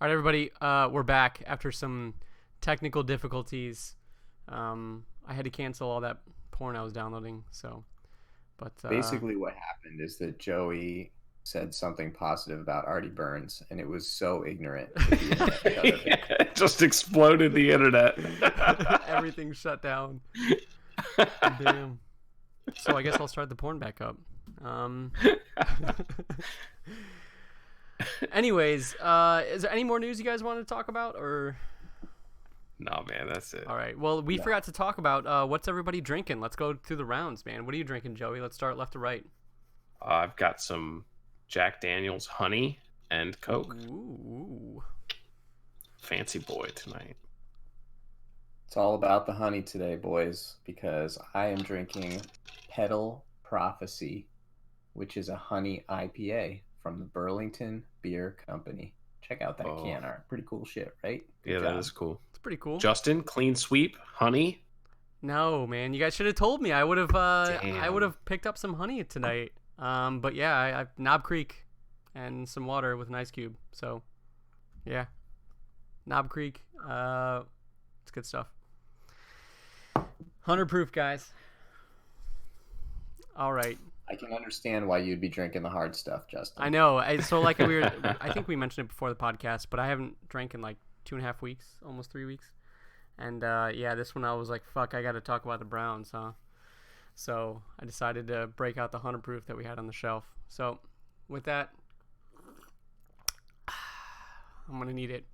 All right, everybody, we're back after some technical difficulties. I had to cancel all that porn I was downloading, but Basically, what happened is that Joey said something positive about Artie Burns, and it was so ignorant that the internet shut everything. It just exploded the internet. everything shut down. Damn. So I guess I'll start the porn back up. Anyways, is there any more news you guys want to talk about, or? No, man, that's it. All right. Well, we forgot to talk about what's everybody drinking. Let's go through the rounds, man. What are you drinking, Joey? Let's start left to right. I've got some Jack Daniel's honey and Coke. Ooh. Fancy boy tonight. It's all about the honey today, boys, because I am drinking Petal Prophecy, which is a honey IPA from the Burlington Beer Company. Check out that can art. Pretty cool shit, right? Good job. That is cool. It's pretty cool. Justin, clean sweep, honey. No, man, you guys should have told me. I would have picked up some honey tonight. But yeah, I Knob Creek and some water with an ice cube. So, yeah, Knob Creek. It's good stuff. 100 proof, guys. All right. I can understand why you'd be drinking the hard stuff, Justin. I know. I think we mentioned it before the podcast, but I haven't drank in like 2.5 weeks, almost 3 weeks. And yeah, this one I was like, fuck, I got to talk about the Browns, huh? So I decided to break out the 100 proof that we had on the shelf. So with that, I'm going to need it.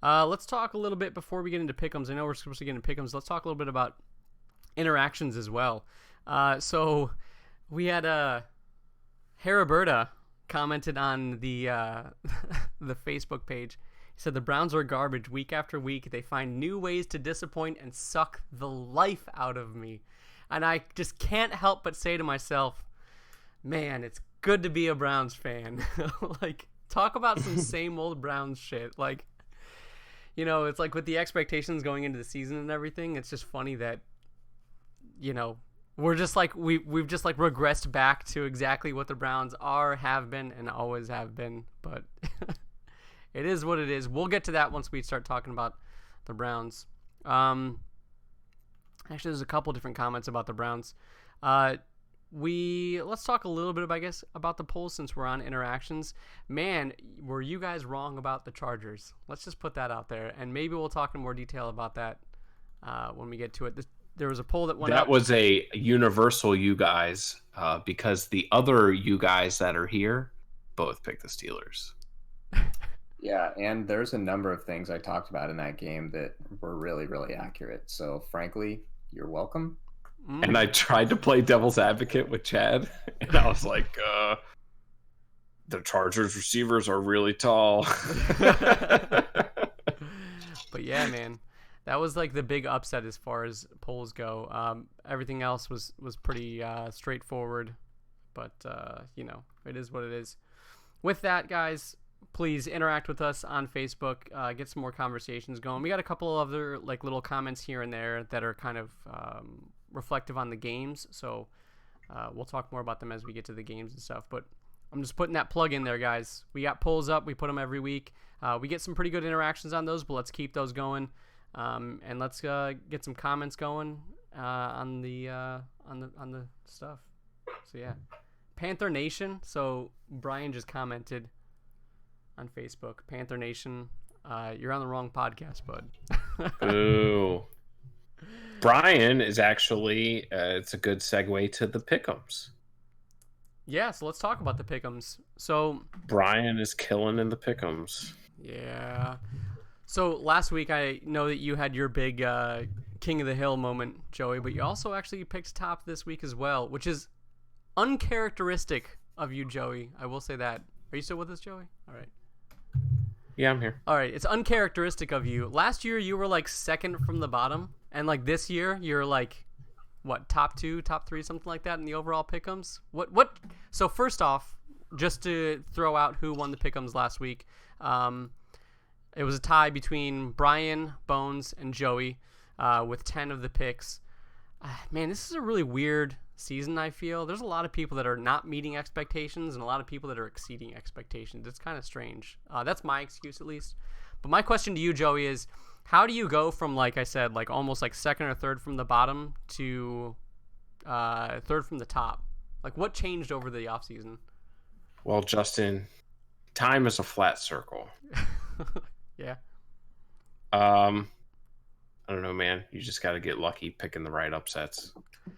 Let's talk a little bit before we get into pick'ems. I know we're supposed to get into pick'ems. Let's talk a little bit about interactions as well. So we had Heriberta commented on the the Facebook page. He said the Browns are garbage week after week. They find new ways to disappoint and suck the life out of me. And I just can't help but say to myself, man, it's good to be a Browns fan. Like, talk about some same old Browns shit. Like, you know, it's like with the expectations going into the season and everything, it's just funny that, you know, we're just like, we've just like regressed back to exactly what the Browns are, have been, and always have been. But it is what it is. We'll get to that once we start talking about the Browns. Actually, there's a couple different comments about the Browns. Let's talk a little bit, I guess, about the polls since we're on interactions. Man, were you guys wrong about the Chargers? Let's just put that out there, and maybe we'll talk in more detail about that when we get to it. There was a poll that went up. That was a universal you guys, because the other you guys that are here both picked the Steelers. Yeah, and there's a number of things I talked about in that game that were really, really accurate. So, frankly, you're welcome. And I tried to play devil's advocate with Chad, and I was like, the Chargers receivers are really tall. But yeah, man, that was like the big upset as far as polls go. Everything else was pretty straightforward, but you know, it is what it is. With that, guys, please interact with us on Facebook. Get some more conversations going. We got a couple other like little comments here and there that are kind of reflective on the games, so we'll talk more about them as we get to the games and stuff. But I'm just putting that plug in there, guys. We got polls up. We put them every week. We get some pretty good interactions on those, but let's keep those going, and let's get some comments going on the stuff. So yeah, Panther Nation. So Brian just commented on Facebook. Panther Nation, you're on the wrong podcast, bud. Ooh. Brian is actually, it's a good segue to the pick'ems. Yeah, so let's talk about the pick'ems. So Brian is killing in the pick'ems. Yeah. So last week, I know that you had your big King of the Hill moment, Joey, but you also actually picked top this week as well, which is uncharacteristic of you, Joey. I will say that. Are you still with us, Joey? All right. Yeah, I'm here. All right. It's uncharacteristic of you. Last year, you were like second from the bottom. And like this year, you're like, what, top 2, top 3, something like that in the overall pick'ems? What? So first off, just to throw out who won the pick'ems last week, it was a tie between Brian, Bones, and Joey with 10 of the picks. Man, this is a really weird season, I feel. There's a lot of people that are not meeting expectations and a lot of people that are exceeding expectations. It's kind of strange. That's my excuse, at least. But my question to you, Joey, is how do you go from, like I said, like almost like second or third from the bottom to third from the top? Like, what changed over the offseason? Well, Justin, time is a flat circle. Yeah. I don't know, man. You just got to get lucky picking the right upsets.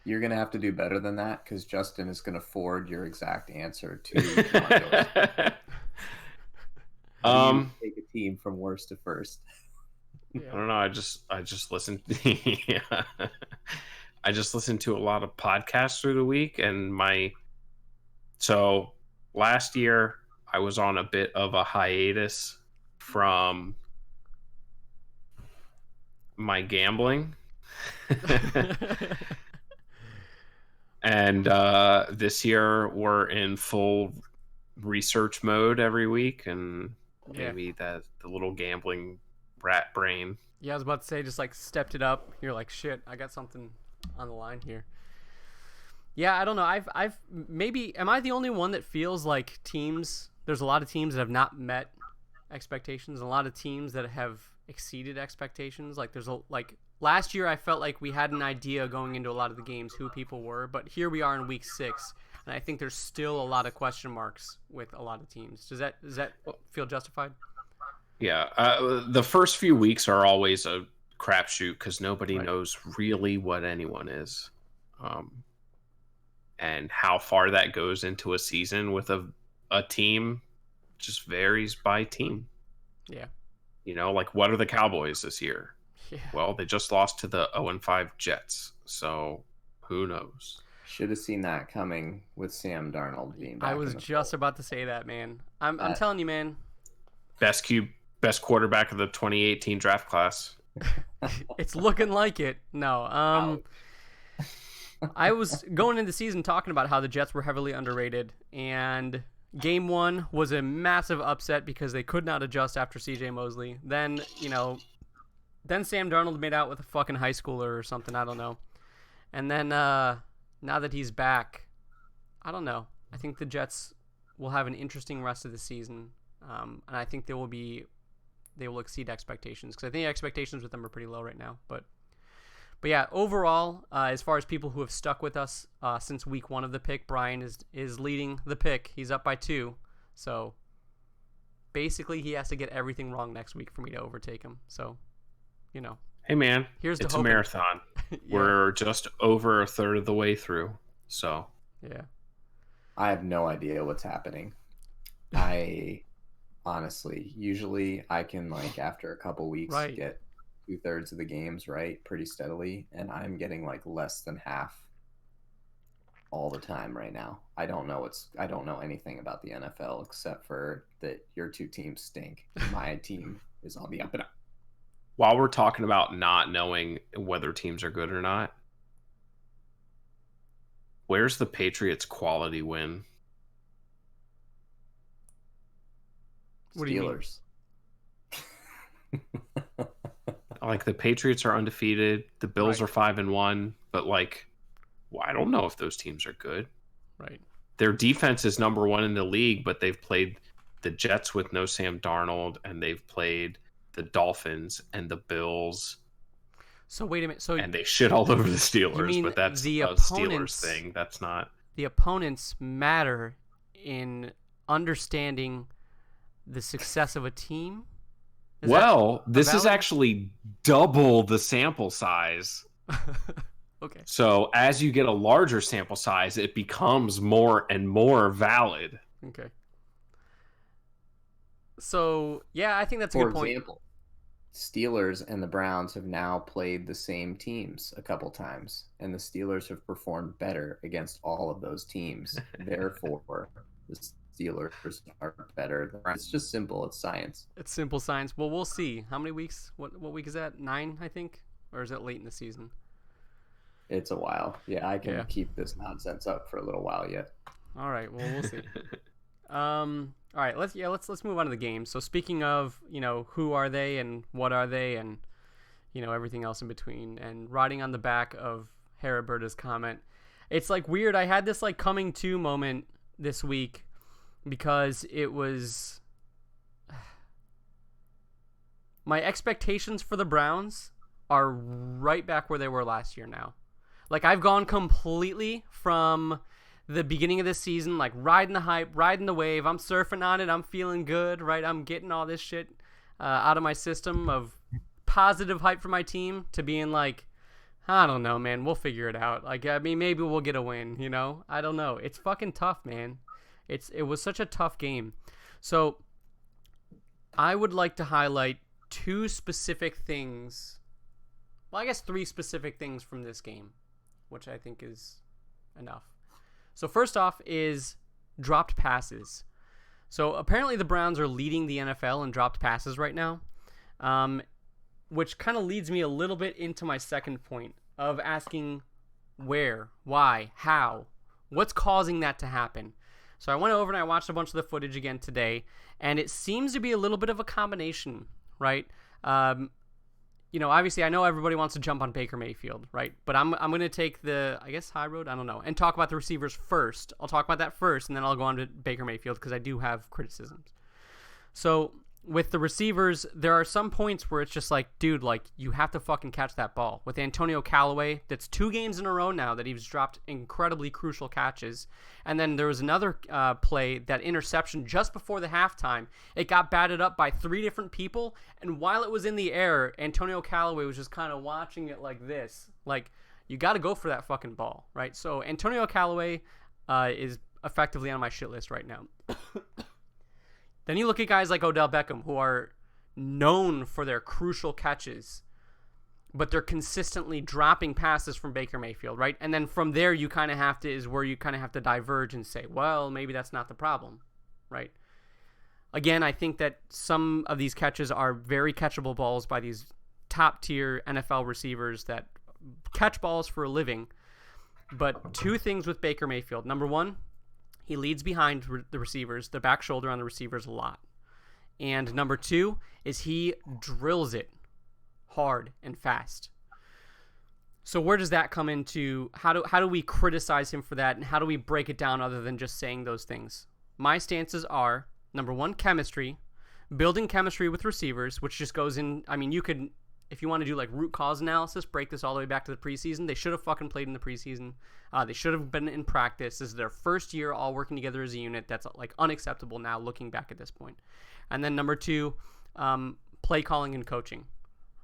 You're going to have to do better than that because Justin is going to forward your exact answer to John. Take a team from worst to first. I don't know. I just listened. Yeah. I just listened to a lot of podcasts through the week, and so last year I was on a bit of a hiatus from my gambling. And this year we're in full research mode every week, and maybe that the little gambling rat brain. Yeah, I was about to say, just like stepped it up. You're like, shit, I got something on the line here. Yeah, I don't know. I've maybe, am I the only one that feels like there's a lot of teams that have not met expectations, and a lot of teams that have exceeded expectations. Like last year I felt like we had an idea going into a lot of the games who people were, but here we are in week 6, and I think there's still a lot of question marks with a lot of teams. Does that feel justified? Yeah, the first few weeks are always a crapshoot because nobody knows really what anyone is, and how far that goes into a season with a team just varies by team. Yeah. You know, like, what are the Cowboys this year? Yeah. Well, they just lost to the 0-5 Jets, so who knows? Should have seen that coming with Sam Darnold being back. I was just about to say that, man. I'm telling you, man. Best quarterback of the 2018 draft class. It's looking like it. No. I was going into the season talking about how the Jets were heavily underrated, and Game 1 was a massive upset because they could not adjust after CJ Mosley. Then Sam Darnold made out with a fucking high schooler or something. I don't know. And then now that he's back, I don't know. I think the Jets will have an interesting rest of the season, and I think they will exceed expectations because I think expectations with them are pretty low right now. But yeah, overall, as far as people who have stuck with us since week 1 of the pick, Brian is leading the pick. He's up by 2. So basically, he has to get everything wrong next week for me to overtake him. So, Hey, man, it's a marathon. Yeah. We're just over a third of the way through. So yeah, I have no idea what's happening. I honestly, usually I can, like, after a couple weeks get 2/3 of the games right pretty steadily, and I'm getting like less than half all the time right now. I don't know anything about the NFL except for that your 2 teams stink. My team is on the up and up. While we're talking about not knowing whether teams are good or not, where's the Patriots' quality win? What Steelers. Do you mean? Like, the Patriots are undefeated, the Bills are 5-1, but like, well, I don't know if those teams are good. Right. Their defense is number 1 in the league, but they've played the Jets with no Sam Darnold, and they've played the Dolphins and the Bills. So wait a minute. And they shit all over the Steelers, but that's the Steelers thing. That's not. The opponents matter in understanding the success of a team. This is actually double the sample size. Okay. So as you get a larger sample size, it becomes more and more valid. Okay. So, yeah, I think that's a good point. For example, Steelers and the Browns have now played the same teams a couple times, and the Steelers have performed better against all of those teams. Therefore, the Steelers are better. It's just simple. It's science. It's simple science. Well, we'll see. How many weeks? What week is that? 9, I think? Or is it late in the season? It's a while. Yeah, I can keep this nonsense up for a little while yet. All right. Well, we'll see. All right, let's move on to the game. So speaking of, who are they and what are they and, everything else in between, and riding on the back of Heriberta's comment, It's like weird. I had this like coming to moment this week because it was my expectations for the Browns are right back where they were last year now. Like I've gone completely from the beginning of this season, like riding the hype, riding the wave. I'm surfing on it. I'm feeling good, right? I'm getting all this shit out of my system of positive hype for my team to being like, I don't know, man. We'll figure it out. Like, I mean, maybe we'll get a win, you know? I don't know. It's fucking tough, man. It was such a tough game. So I would like to highlight two specific things. Well, I guess three specific things from this game, which I think is enough. So first off is dropped passes. So apparently the Browns are leading the NFL in dropped passes right now, which kind of leads me a little bit into my second point of asking where, why, how, what's causing that to happen. So I went over and I watched a bunch of the footage again today, and it seems to be a little bit of a combination, right? You know, obviously I know everybody wants to jump on Baker Mayfield, right? But I'm going to take the, I guess, high road, I don't know, and talk about the receivers first. I'll talk about that first, and then I'll go on to Baker Mayfield because I do have criticisms. So with the receivers, there are some points where it's just like, dude, like, you have to fucking catch that ball. With Antonio Callaway, that's 2 games in a row now that he's dropped incredibly crucial catches. And then there was another play, that interception just before the halftime. It got batted up by 3 different people, and while it was in the air, Antonio Callaway was just kind of watching it like this. Like, you got to go for that fucking ball, right? So Antonio Callaway is effectively on my shit list right now. Then you look at guys like Odell Beckham, who are known for their crucial catches, but they're consistently dropping passes from Baker Mayfield, right? And then from there, you kind of have to diverge and say, well, maybe that's not the problem, right? Again, I think that some of these catches are very catchable balls by these top-tier NFL receivers that catch balls for a living. But 2 things with Baker Mayfield. Number 1, he leads behind the receivers, the back shoulder on the receivers a lot. And number 2 is he drills it hard and fast. So where does that come into? How do we criticize him for that, and how do we break it down other than just saying those things? My stances are, number 1, chemistry, building chemistry with receivers, which just goes in. I mean, you could, if you want to do like root cause analysis, break this all the way back to the preseason. They should have fucking played in the preseason. They should have been in practice. This is their first year all working together as a unit. That's like unacceptable now looking back at this point. And then number 2, play calling and coaching,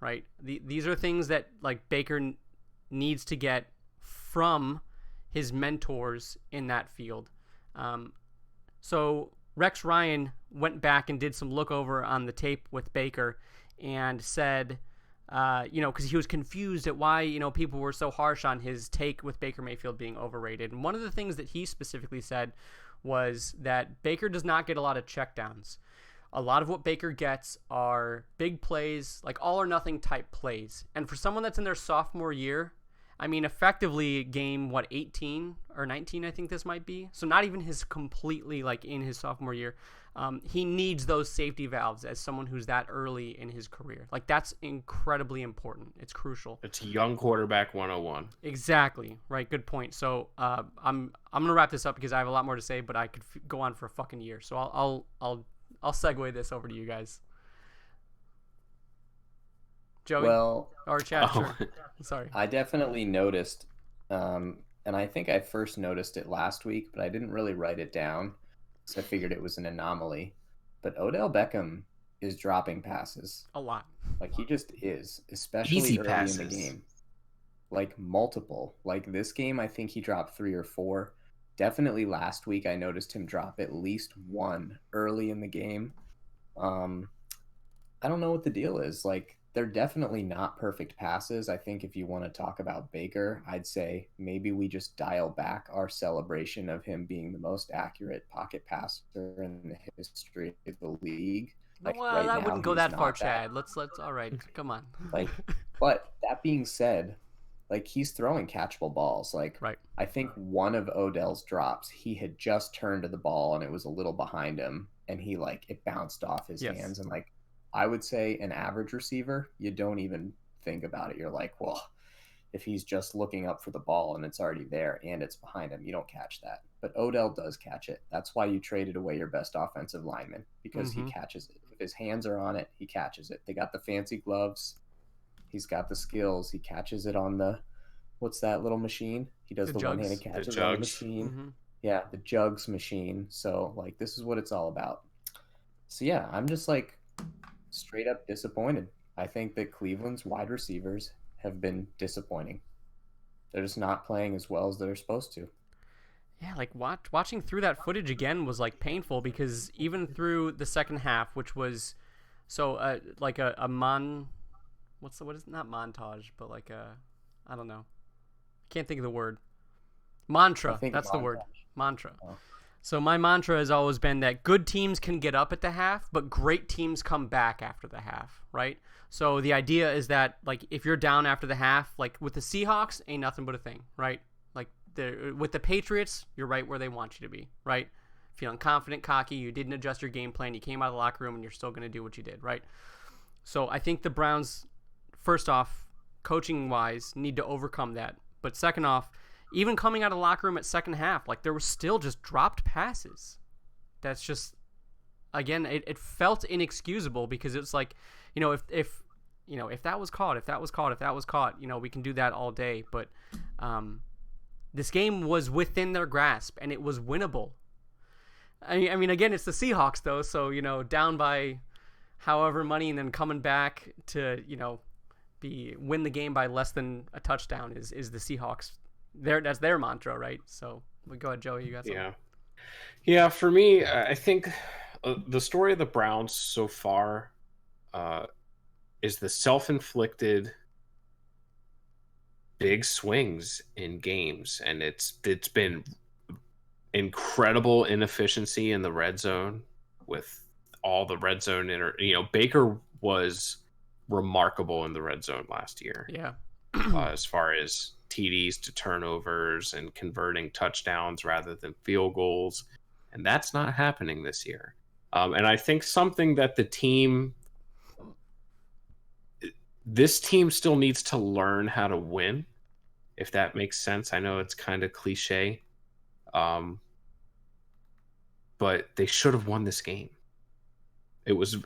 right? These are things that like Baker needs to get from his mentors in that field. So Rex Ryan went back and did some look over on the tape with Baker and said, because he was confused at why, people were so harsh on his take with Baker Mayfield being overrated. And one of the things that he specifically said was that Baker does not get a lot of checkdowns. A lot of what Baker gets are big plays, like all or nothing type plays. And for someone that's in their sophomore year, I mean, effectively game, 18 or 19, I think this might be. So not even his completely like in his sophomore year. He needs those safety valves as someone who's that early in his career. Like, that's incredibly important. It's crucial. It's young quarterback 101. Exactly. Right. Good point. So I'm gonna wrap this up because I have a lot more to say, but I could go on for a fucking year. So I'll segue this over to you guys. Joey? Well, or Chad? Sure. Sorry. I definitely noticed, and I think I first noticed it last week, but I didn't really write it down. So I figured it was an anomaly. But Odell Beckham is dropping passes. A lot. Like, he just is, especially Easy early passes. in the game. Like, multiple. Like, this game, I think he dropped 3 or 4. Definitely last week, I noticed him drop at least 1 early in the game. I don't know what the deal is. Like, they're definitely not perfect passes. I think if you want to talk about Baker, I'd say maybe we just dial back our celebration of him being the most accurate pocket passer in the history of the league. Like, well, right I now, wouldn't go he's that far, not Chad. Let's all right. Come on. Like, but that being said, like, he's throwing catchable balls. Like, right. I think one of Odell's drops, he had just turned to the ball and it was a little behind him, and he, like, it bounced off his hands. And, like, I would say an average receiver, you don't even think about it. You're like, well, if he's just looking up for the ball and it's already there and it's behind him, you don't catch that. But Odell does catch it. That's why you traded away your best offensive lineman, because he catches it. If his hands are on it, he catches it. They got the fancy gloves. He's got the skills. He catches it on the, what's that little machine? He does the one-handed catches on the machine. Yeah, the jugs machine. So, like, this is what it's all about. So, yeah, I'm just, like, straight up disappointed. I think that Cleveland's wide receivers have been disappointing. They're just not playing as well as they're supposed to. Yeah, like watching through that footage again was like painful, because even through the second half, which was like a what is it? Not montage, but like I don't know. Can't think of the word. Mantra. That's the word. Mantra. Oh. So my mantra has always been that good teams can get up at the half, but great teams come back after the half, right? So the idea is that, like, if you're down after the half, like with the Seahawks, ain't nothing but a thing, right? Like with the Patriots, you're right where they want you to be, right? Feeling confident, cocky, you didn't adjust your game plan, you came out of the locker room and you're still going to do what you did, right? So I think the Browns, first off, coaching-wise, need to overcome that. But second off, even coming out of the locker room at second half, like, there was still just dropped passes. That's just, again, it felt inexcusable, because it's like, you know, if that was caught, you know, we can do that all day. But this game was within their grasp, and it was winnable. I mean, again, it's the Seahawks, though, so, you know, down by however many and then coming back to, you know, win the game by less than a touchdown is the Seahawks. That's their mantra, right? So go ahead, Joey. You got something? Yeah. For me, I think the story of the Browns so far is the self-inflicted big swings in games, and it's been incredible inefficiency in the red zone with all the red zone. Baker was remarkable in the red zone last year. Yeah. As far as TDs to turnovers and converting touchdowns rather than field goals. And that's not happening this year. And I think something that this team still needs to learn how to win, if that makes sense. I know it's kind of cliche, but they should have won this game. It was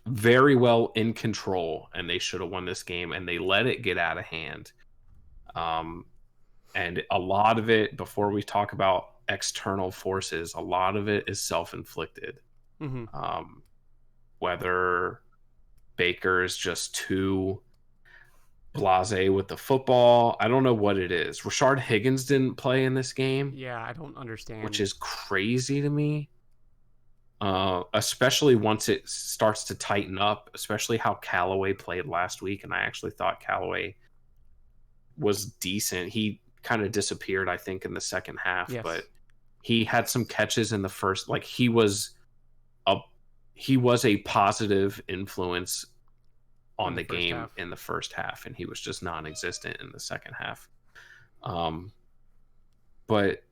very well in control, and they should have won this game, and they let it get out of hand. And a lot of it, before we talk about external forces, a lot of it is self-inflicted. Whether Baker is just too blasé with the football, I don't know what it is. Rashard Higgins didn't play in this game. Yeah, I don't understand. Which is crazy to me. Especially once it starts to tighten up, especially how Callaway played last week. And I actually thought Callaway was decent. He kind of disappeared, I think, in the second half, but he had some catches in the first. Like, he was a positive influence on the game in the first half, and he was just non-existent in the second half. But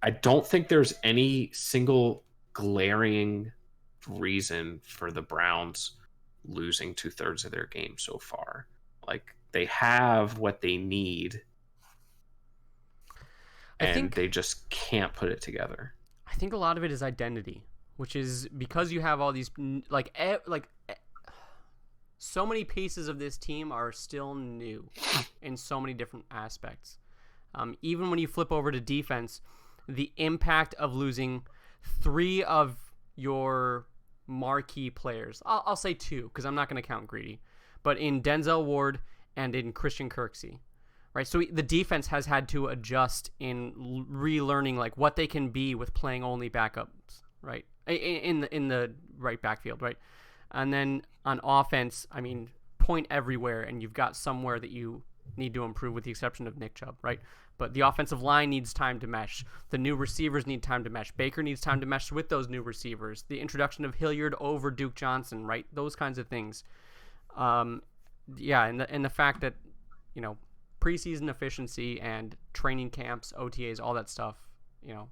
I don't think there's any single glaring reason for the Browns losing 2/3 of their game so far. Like, they have what they need, and they just can't put it together. I think a lot of it is identity, which is because you have all these so many pieces of this team are still new in so many different aspects. Even when you flip over to defense, the impact of losing 3 of your marquee players, I'll say 2 because I'm not going to count Greedy, but in Denzel Ward and in Christian Kirksey, right? So the defense has had to adjust in relearning like what they can be with playing only backups, right? In the right backfield, right? And then on offense, I mean, point everywhere, and you've got somewhere that you need to improve, with the exception of Nick Chubb, right? But the offensive line needs time to mesh. The new receivers need time to mesh. Baker needs time to mesh with those new receivers. The introduction of Hilliard over Duke Johnson, right? Those kinds of things. And the fact that, you know, preseason efficiency and training camps, OTAs, all that stuff, you know,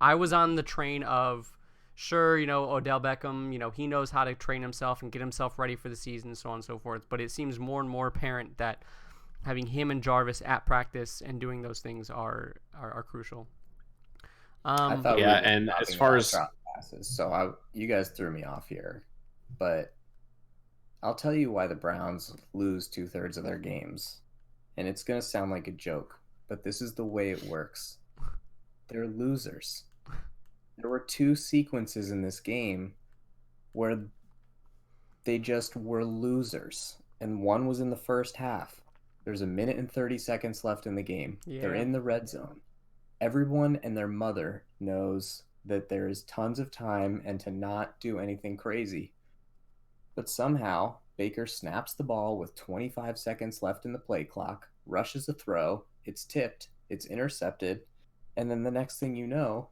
I was on the train of, sure, you know, Odell Beckham, you know, he knows how to train himself and get himself ready for the season, so on and so forth. But it seems more and more apparent that having him and Jarvis at practice and doing those things are crucial. I thought we Yeah, were and talking as far about as drop passes, so you guys threw me off here, but I'll tell you why the Browns lose 2/3 of their games, and it's gonna sound like a joke, but this is the way it works. They're losers. There were 2 sequences in this game where they just were losers, and one was in the first half. There's a minute and 30 seconds left in the game. They're Yeah. in the red zone. Everyone and their mother knows that there is tons of time and to not do anything crazy. But somehow, Baker snaps the ball with 25 seconds left in the play clock, rushes a throw, it's tipped, it's intercepted, and then the next thing you know,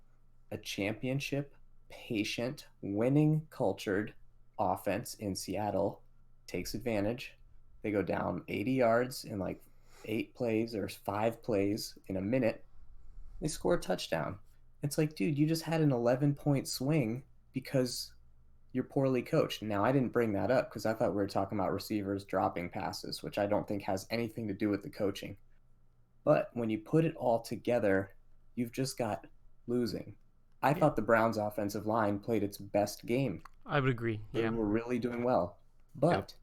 a championship, patient, winning cultured offense in Seattle takes advantage. They go down 80 yards in like 8 plays or 5 plays in a minute. They score a touchdown. It's like, dude, you just had an 11-point swing because you're poorly coached. Now, I didn't bring that up because I thought we were talking about receivers dropping passes, which I don't think has anything to do with the coaching. But when you put it all together, you've just got losing. I thought the Browns' offensive line played its best game. I would agree. They Yeah. were really doing well. But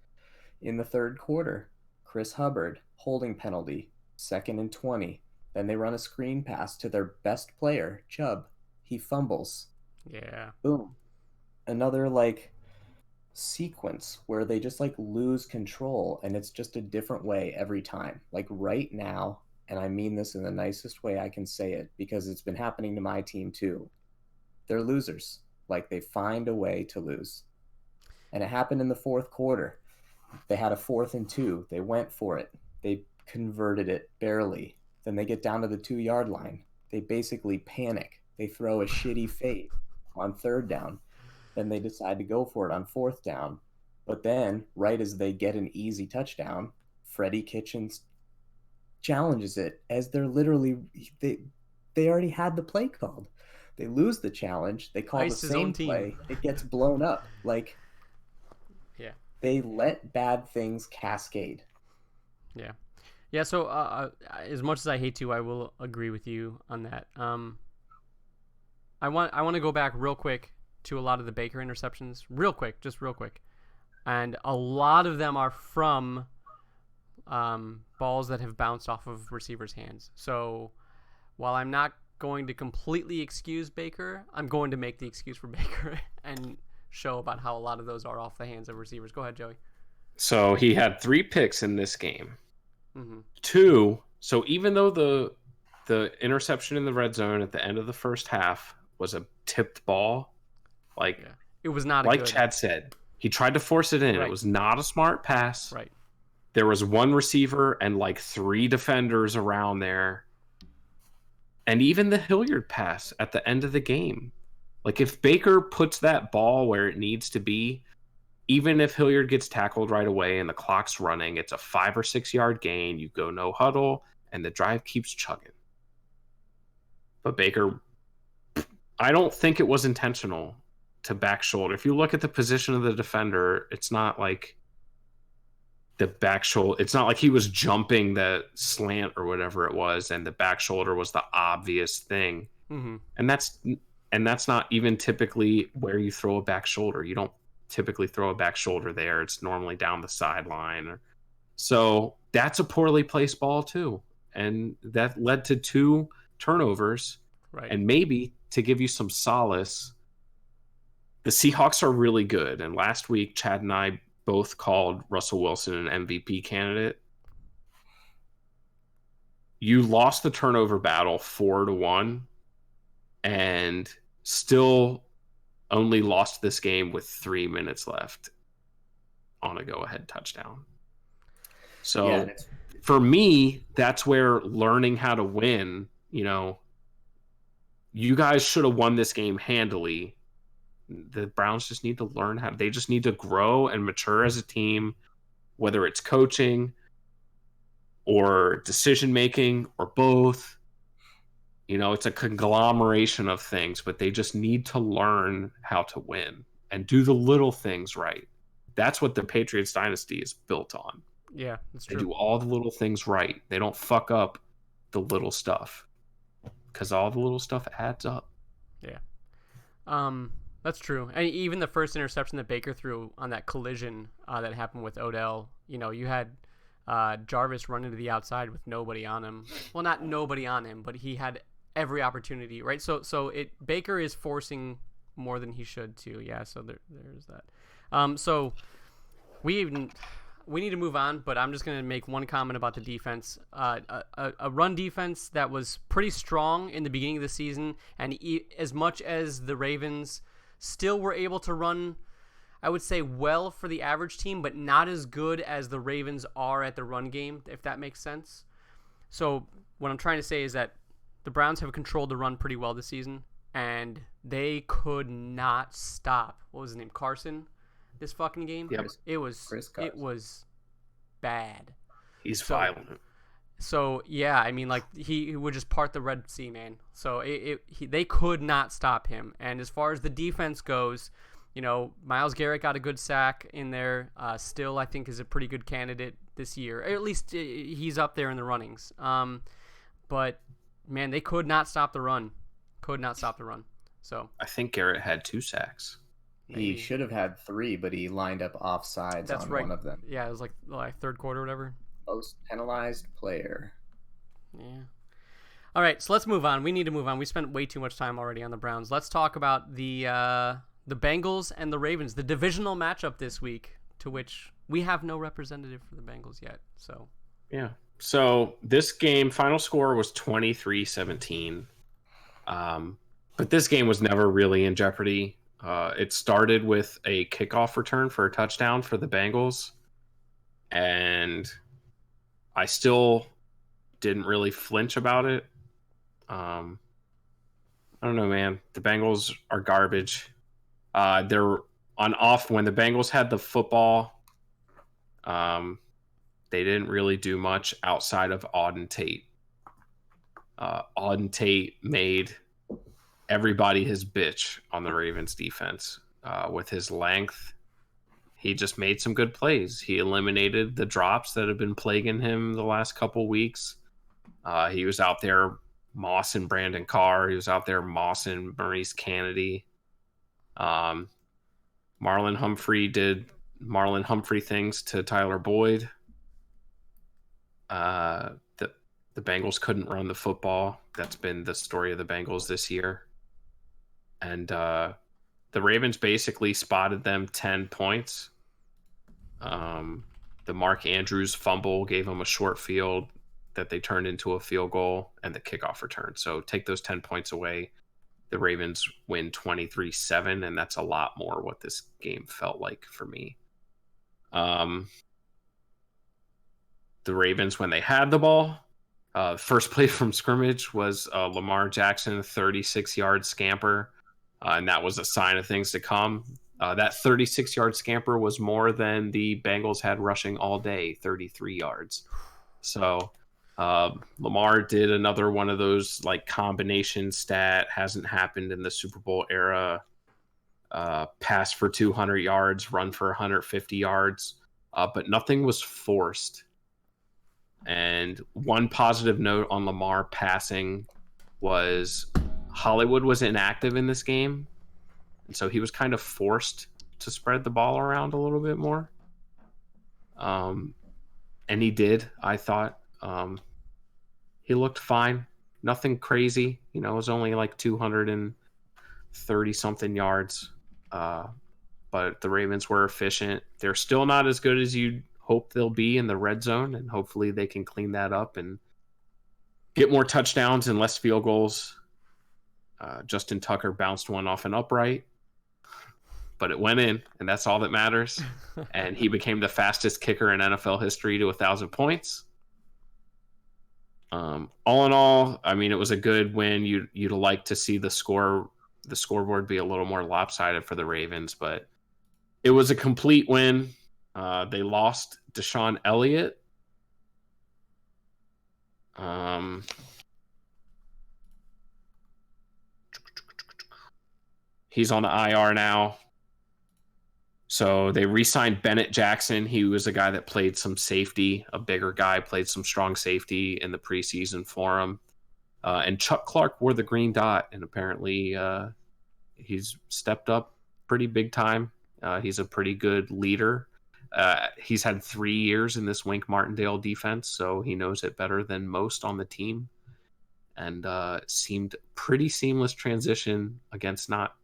in the third quarter, Chris Hubbard, holding penalty, 2nd and 20. Then they run a screen pass to their best player, Chubb. He fumbles. Yeah. Boom. Another like sequence where they just like lose control, and it's just a different way every time. Like right now, and I mean this in the nicest way I can say it because it's been happening to my team too. They're losers. Like they find a way to lose. And it happened in the fourth quarter. They had a 4th and 2. They went for it. They converted it barely. Then they get down to the 2-yard line. They basically panic. They throw a shitty fade on 3rd down. Then they decide to go for it on 4th down. But then, right as they get an easy touchdown, Freddie Kitchens challenges it as they're literally they already had the play called. They lose the challenge. They call Ice the his own same team. play. It gets blown up. Like, Yeah. they let bad things cascade. Yeah. Yeah, so as much as I hate to, I will agree with you on that. I want to go back real quick to a lot of the Baker interceptions, real quick, and a lot of them are from balls that have bounced off of receivers' hands. So while I'm not going to completely excuse Baker, I'm going to make the excuse for Baker and show about how a lot of those are off the hands of receivers. Go ahead, Joey. So he had 3 picks in this game. Mm-hmm. 2. So even though the interception in the red zone at the end of the first half was a tipped ball, like it was not like good. Chad said, he tried to force it in. Right. It was not a smart pass. Right. There was 1 receiver and like 3 defenders around there. And even the Hilliard pass at the end of the game. Like if Baker puts that ball where it needs to be, even if Hilliard gets tackled right away and the clock's running, it's a 5 or 6 yard gain. You go no huddle and the drive keeps chugging. But Baker, I don't think it was intentional to back shoulder. If you look at the position of the defender, it's not like the back shoulder. It's not like he was jumping the slant or whatever it was, and the back shoulder was the obvious thing. Mm-hmm. And that's not even typically where you throw a back shoulder. You don't typically throw a back shoulder there. It's normally down the sideline. So that's a poorly placed ball too, and that led to 2 turnovers. Right. And maybe to give you some solace, the Seahawks are really good. And last week, Chad and I both called Russell Wilson an MVP candidate. You lost the turnover battle 4-1 and still only lost this game with 3 minutes left on a go-ahead touchdown. So for me, that's where learning how to win, you guys should have won this game handily. The Browns just need to learn they just need to grow and mature as a team, whether it's coaching or decision making or both. It's a conglomeration of things, but they just need to learn how to win and do the little things right. That's what the Patriots dynasty is built on. Yeah, that's They true. do all the little things right. They don't fuck up the little stuff, because all the little stuff adds up. Yeah. That's true. And even the first interception that Baker threw on that collision that happened with Odell, you had Jarvis running to the outside with nobody on him. Well, not nobody on him, but he had every opportunity, right? So Baker is forcing more than he should too. Yeah. So there's that. So we need to move on, but I'm just going to make one comment about the defense. A run defense that was pretty strong in the beginning of the season, and as much as the Ravens still were able to run, I would say, well for the average team, but not as good as the Ravens are at the run game, if that makes sense. So what I'm trying to say is that the Browns have controlled the run pretty well this season, and they could not stop, what was his name, Carson, this fucking game. Yep. It was bad. He's violent. So yeah, I mean, like he would just part the Red Sea, man. So they could not stop him. And as far as the defense goes, Myles Garrett got a good sack in there. Still, I think is a pretty good candidate this year. Or at least he's up there in the runnings. But man, they could not stop the run. So I think Garrett had 2 sacks. He should have had 3, but he lined up offsides on one of them. Yeah, it was like third quarter or whatever. Most penalized player. Yeah. All right, so let's move on. We need to move on. We spent way too much time already on the Browns. Let's talk about the Bengals and the Ravens, the divisional matchup this week, to which we have no representative for the Bengals yet. So yeah. So this game, final score was 23-17. But this game was never really in jeopardy. It started with a kickoff return for a touchdown for the Bengals, and I still didn't really flinch about it. I don't know, man. The Bengals are garbage. They're on off when the Bengals had the football. They didn't really do much outside of Auden Tate. Auden Tate made everybody his bitch on the Ravens defense with his length. He just made some good plays. He eliminated the drops that have been plaguing him the last couple weeks. He was out there mossing Brandon Carr. He was out there mossing Maurice Kennedy. Marlon Humphrey did Marlon Humphrey things to Tyler Boyd. The Bengals couldn't run the football. That's been the story of the Bengals this year. And the Ravens basically spotted them 10 points. The Mark Andrews fumble gave them a short field that they turned into a field goal, and the kickoff return. So take those 10 points away. The Ravens win 23-7, and that's a lot more what this game felt like for me. The Ravens, when they had the ball, first play from scrimmage was Lamar Jackson, 36-yard scamper, and that was a sign of things to come. That 36-yard scamper was more than the Bengals had rushing all day, 33 yards. So Lamar did another one of those like combination stat, hasn't happened in the Super Bowl era. Pass for 200 yards, run for 150 yards, but nothing was forced. And one positive note on Lamar passing was Hollywood was inactive in this game. And so he was kind of forced to spread the ball around a little bit more. And he did, I thought. He looked fine. Nothing crazy. It was only like 230-something yards. But the Ravens were efficient. They're still not as good as you'd hope they'll be in the red zone, and hopefully they can clean that up and get more touchdowns and less field goals. Justin Tucker bounced one off an upright, but it went in, and that's all that matters. And he became the fastest kicker in NFL history to 1,000 points. All in all, I mean, it was a good win. You'd like to see the scoreboard be a little more lopsided for the Ravens, but it was a complete win. They lost Deshaun Elliott. He's on the IR now. So they re-signed Bennett Jackson. He was a guy that played some safety, a bigger guy, played some strong safety in the preseason for him. And Chuck Clark wore the green dot, and apparently he's stepped up pretty big time. He's a pretty good leader. He's had 3 years in this Wink Martindale defense, so he knows it better than most on the team. And seemed pretty seamless transition against not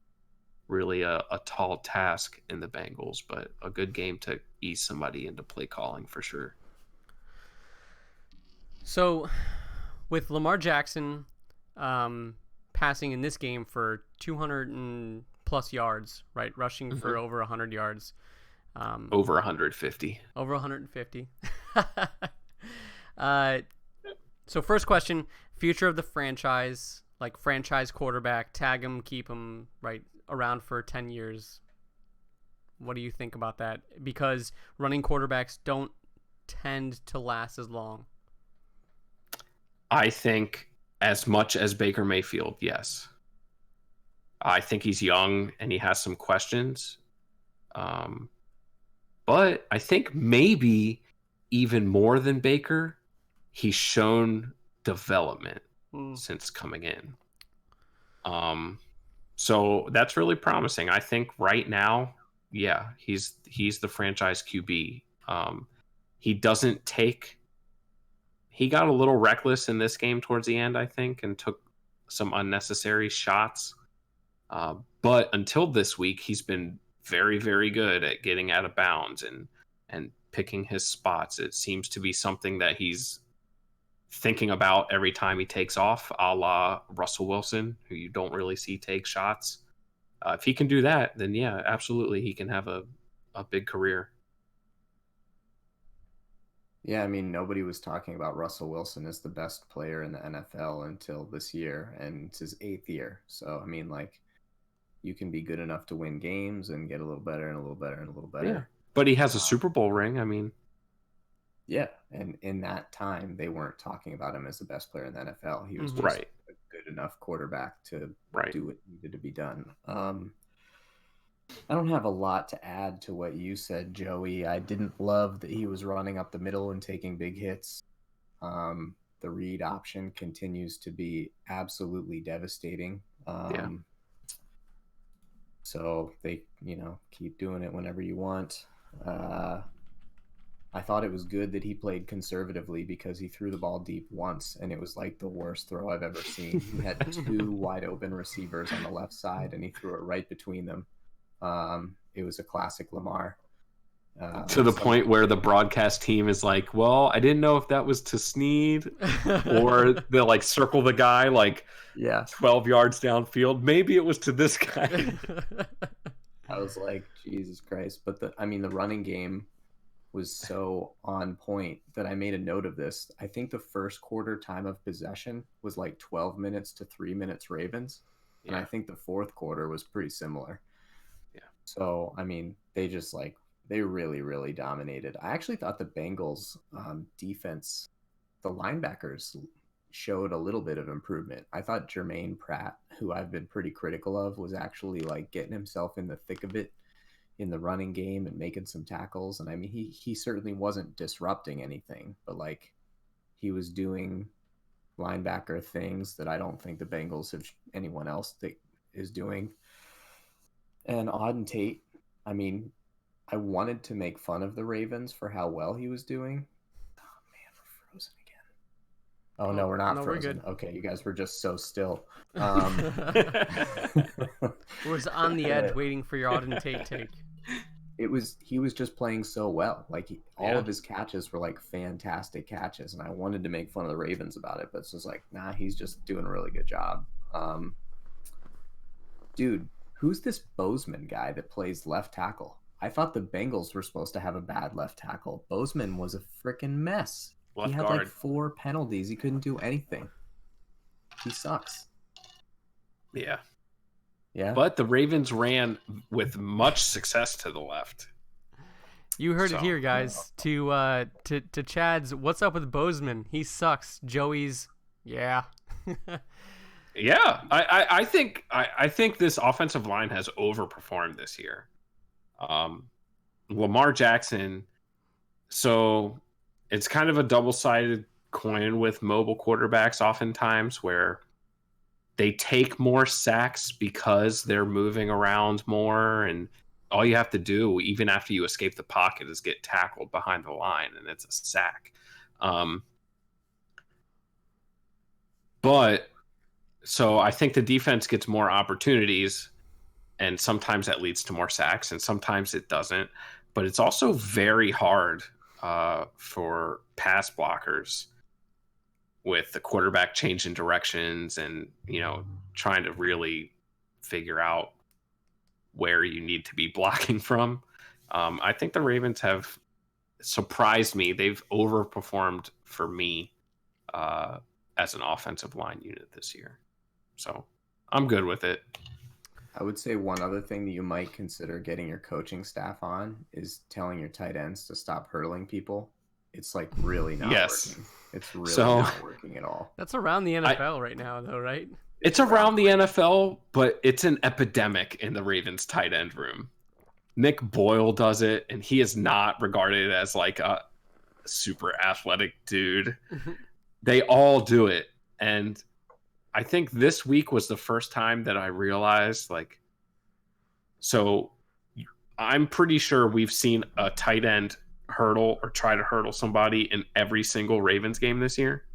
really a tall task in the Bengals, but a good game to ease somebody into play calling for sure. So with Lamar Jackson passing in this game for 200 and plus yards, right? Rushing for over 100 yards. Over 150. Over 150. So first question, future of the franchise, like franchise quarterback, tag him, keep him, right, around for 10 years. What do you think about that? Because running quarterbacks don't tend to last as long. I think as much as Baker Mayfield, yes. I think he's young and he has some questions. But I think maybe even more than Baker, he's shown development since coming in. So that's really promising. I think right now, yeah, he's the franchise QB. He doesn't take. He got a little reckless in this game towards the end, I think, and took some unnecessary shots. But until this week, he's been very, very good at getting out of bounds and picking his spots. It seems to be something that he's thinking about every time he takes off, a la Russell Wilson, who you don't really see take shots. If he can do that, then yeah, absolutely, he can have a big career. Yeah, I mean, nobody was talking about Russell Wilson as the best player in the NFL until this year, and it's his 8th year. So, I mean, like, you can be good enough to win games and get a little better and a little better and a little better. Yeah. But he has a Super Bowl ring. I mean, yeah, and in that time, they weren't talking about him as the best player in the NFL. He was just right. a good enough quarterback to do what needed to be done. I don't have a lot to add to what you said, Joey. I didn't love that he was running up the middle and taking big hits. The read option continues to be absolutely devastating. So they, keep doing it whenever you want. I thought it was good that he played conservatively because he threw the ball deep once, and it was like the worst throw I've ever seen. He had 2 wide open receivers on the left side, and he threw it right between them. It was a classic Lamar. To the point where the broadcast team is like, well, I didn't know if that was to Snead or they'll like circle the guy 12 yards downfield. Maybe it was to this guy. I was like, Jesus Christ. But the running game was so on point that I made a note of this. I think the first quarter time of possession was like 12 minutes to 3 minutes Ravens. Yeah. And I think the fourth quarter was pretty similar. Yeah. So, I mean, they really, really dominated. I actually thought the Bengals defense, the linebackers showed a little bit of improvement. I thought Jermaine Pratt, who I've been pretty critical of, was actually like getting himself in the thick of it in the running game and making some tackles. And I mean, he certainly wasn't disrupting anything, but like he was doing linebacker things that I don't think the Bengals have anyone else that is doing. And Auden Tate, I mean, I wanted to make fun of the Ravens for how well he was doing. Oh man, we're frozen again. Oh no, we're not frozen. We're okay, you guys were just so still. Was on the edge waiting for your Auden Tate take. He was just playing so well. Like all of his catches were like fantastic catches, and I wanted to make fun of the Ravens about it, but it's just like, nah, he's just doing a really good job. Dude, who's this Bozeman guy that plays left tackle? I thought the Bengals were supposed to have a bad left tackle. Bozeman was a freaking mess. He had like 4 penalties. He couldn't do anything. He sucks. Yeah. Yeah. But the Ravens ran with much success to the left. You heard it here, guys. To Chad's, what's up with Bozeman? He sucks. Joey's, yeah. Yeah. I think this offensive line has overperformed this year. Lamar Jackson. So it's kind of a double-sided coin with mobile quarterbacks oftentimes, where they take more sacks because they're moving around more, and all you have to do, even after you escape the pocket, is get tackled behind the line, and it's a sack. But so I think the defense gets more opportunities, and sometimes that leads to more sacks, and sometimes it doesn't. But it's also very hard for pass blockers with the quarterback changing directions and, trying to really figure out where you need to be blocking from. I think the Ravens have surprised me. They've overperformed for me as an offensive line unit this year. So I'm good with it. I would say one other thing that you might consider getting your coaching staff on is telling your tight ends to stop hurdling people. It's like really not working. It's really not working at all. That's around the NFL right now, though, right? It's around the NFL, but it's an epidemic in the Ravens tight end room. Nick Boyle does it, and he is not regarded as like a super athletic dude. They all do it. And I think this week was the first time that I realized, so I'm pretty sure we've seen a tight end hurdle or try to hurdle somebody in every single Ravens game this year.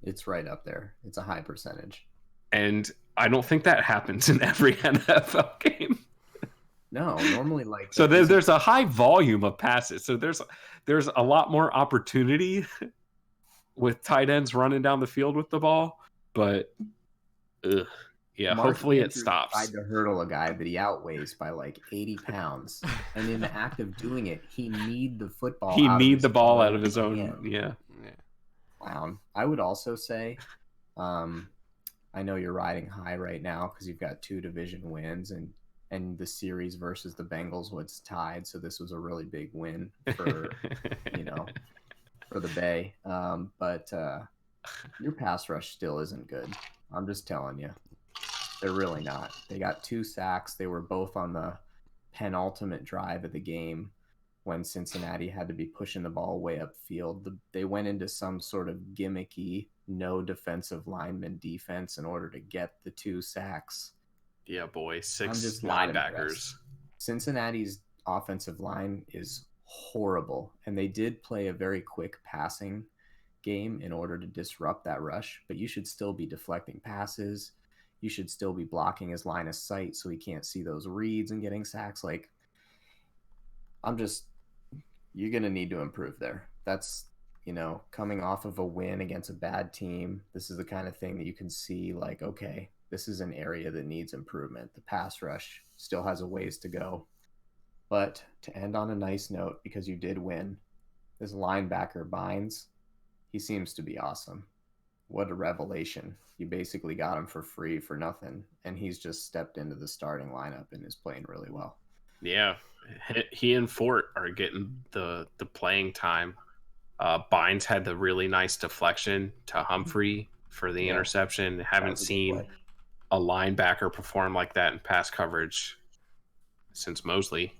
It's right up there. It's a high percentage. And I don't think that happens in every NFL game. No, normally so there's a high volume of passes. So there's a lot more opportunity with tight ends running down the field with the ball, but hopefully it stops. Tried to hurdle a guy that he outweighs by 80 pounds, and in the act of doing it, he need the football. He need the ball out of his own. Yeah. Clown. I would also say, I know you're riding high right now because you've got 2 division wins, and the series versus the Bengals was tied, so this was a really big win for for the Bay. But your pass rush still isn't good. I'm just telling you. They're really not. They got 2 sacks. They were both on the penultimate drive of the game when Cincinnati had to be pushing the ball way upfield. They went into some sort of gimmicky no defensive lineman defense in order to get the 2 sacks. Yeah, boy. 6 linebackers. Cincinnati's offensive line is horrible, and they did play a very quick passing game in order to disrupt that rush, but you should still be deflecting passes. You should still be blocking his line of sight so he can't see those reads and getting sacks. You're going to need to improve there. That's, coming off of a win against a bad team. This is the kind of thing that you can see okay, this is an area that needs improvement. The pass rush still has a ways to go. But to end on a nice note, because you did win, this linebacker Bynes, he seems to be awesome. What a revelation. You basically got him for free for nothing, and he's just stepped into the starting lineup and is playing really well. Yeah, he and Fort are getting the playing time. Bynes had the really nice deflection to Humphrey for the interception. Haven't seen a linebacker perform like that in pass coverage since Mosley.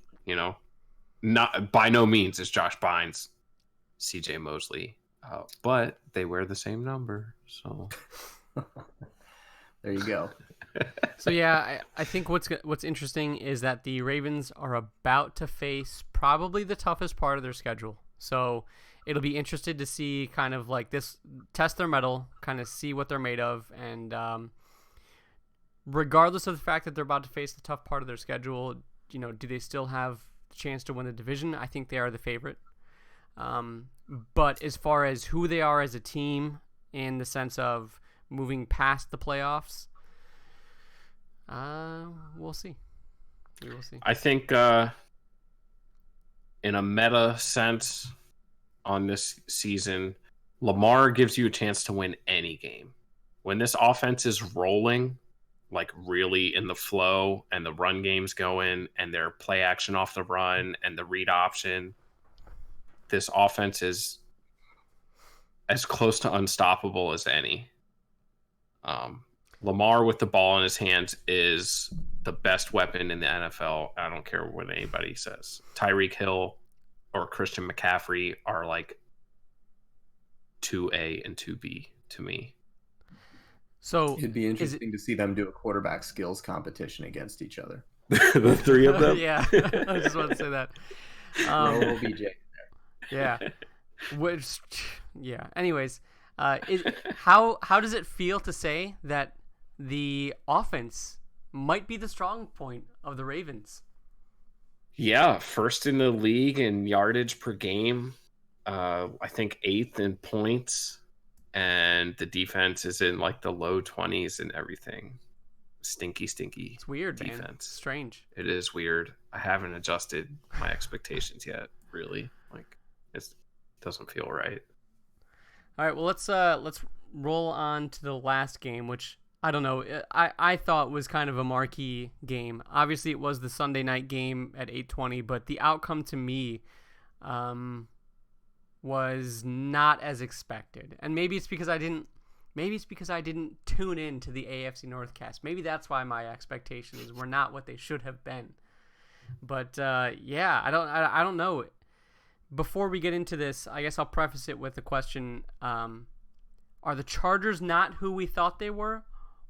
Not by no means is Josh Bynes CJ Mosley, but they wear the same number, so there you go. So yeah, I think what's interesting is that the Ravens are about to face probably the toughest part of their schedule. So it'll be interesting to see kind of this, test their mettle, kind of see what they're made of, and regardless of the fact that they're about to face the tough part of their schedule, do they still have the chance to win the division? I think they are the favorite. But as far as who they are as a team in the sense of moving past the playoffs, we'll see. We will see. I think in a meta sense on this season, Lamar gives you a chance to win any game. When this offense is rolling, really in the flow, and the run game's going, and their play action off the run and the read option, this offense is as close to unstoppable as any. Lamar with the ball in his hands is the best weapon in the NFL. I don't care what anybody says. Tyreek Hill or Christian McCaffrey are like 2A and 2B to me. So It'd be interesting to see them do a quarterback skills competition against each other. The three of them? Yeah, I just wanted to say that. Throw OBJ in Yeah. Which, yeah. Anyways, how does it feel to say that the offense might be the strong point of the Ravens? Yeah, first in the league in yardage per game. I think 8th in points, and the defense is in like the low 20s and everything. Stinky It's weird, defense. man. It's strange. It is weird. I haven't adjusted my expectations yet, really. Like, it doesn't feel right. All right, well let's roll on to the last game, which I don't know. I thought was kind of a marquee game. Obviously, it was the Sunday night game at 8:20, but the outcome to me was not as expected. And maybe it's because I didn't tune in to the AFC Northcast. Maybe that's why my expectations were not what they should have been. But yeah, I don't know. Before we get into this, I guess I'll preface it with a question. Are the Chargers not who we thought they were?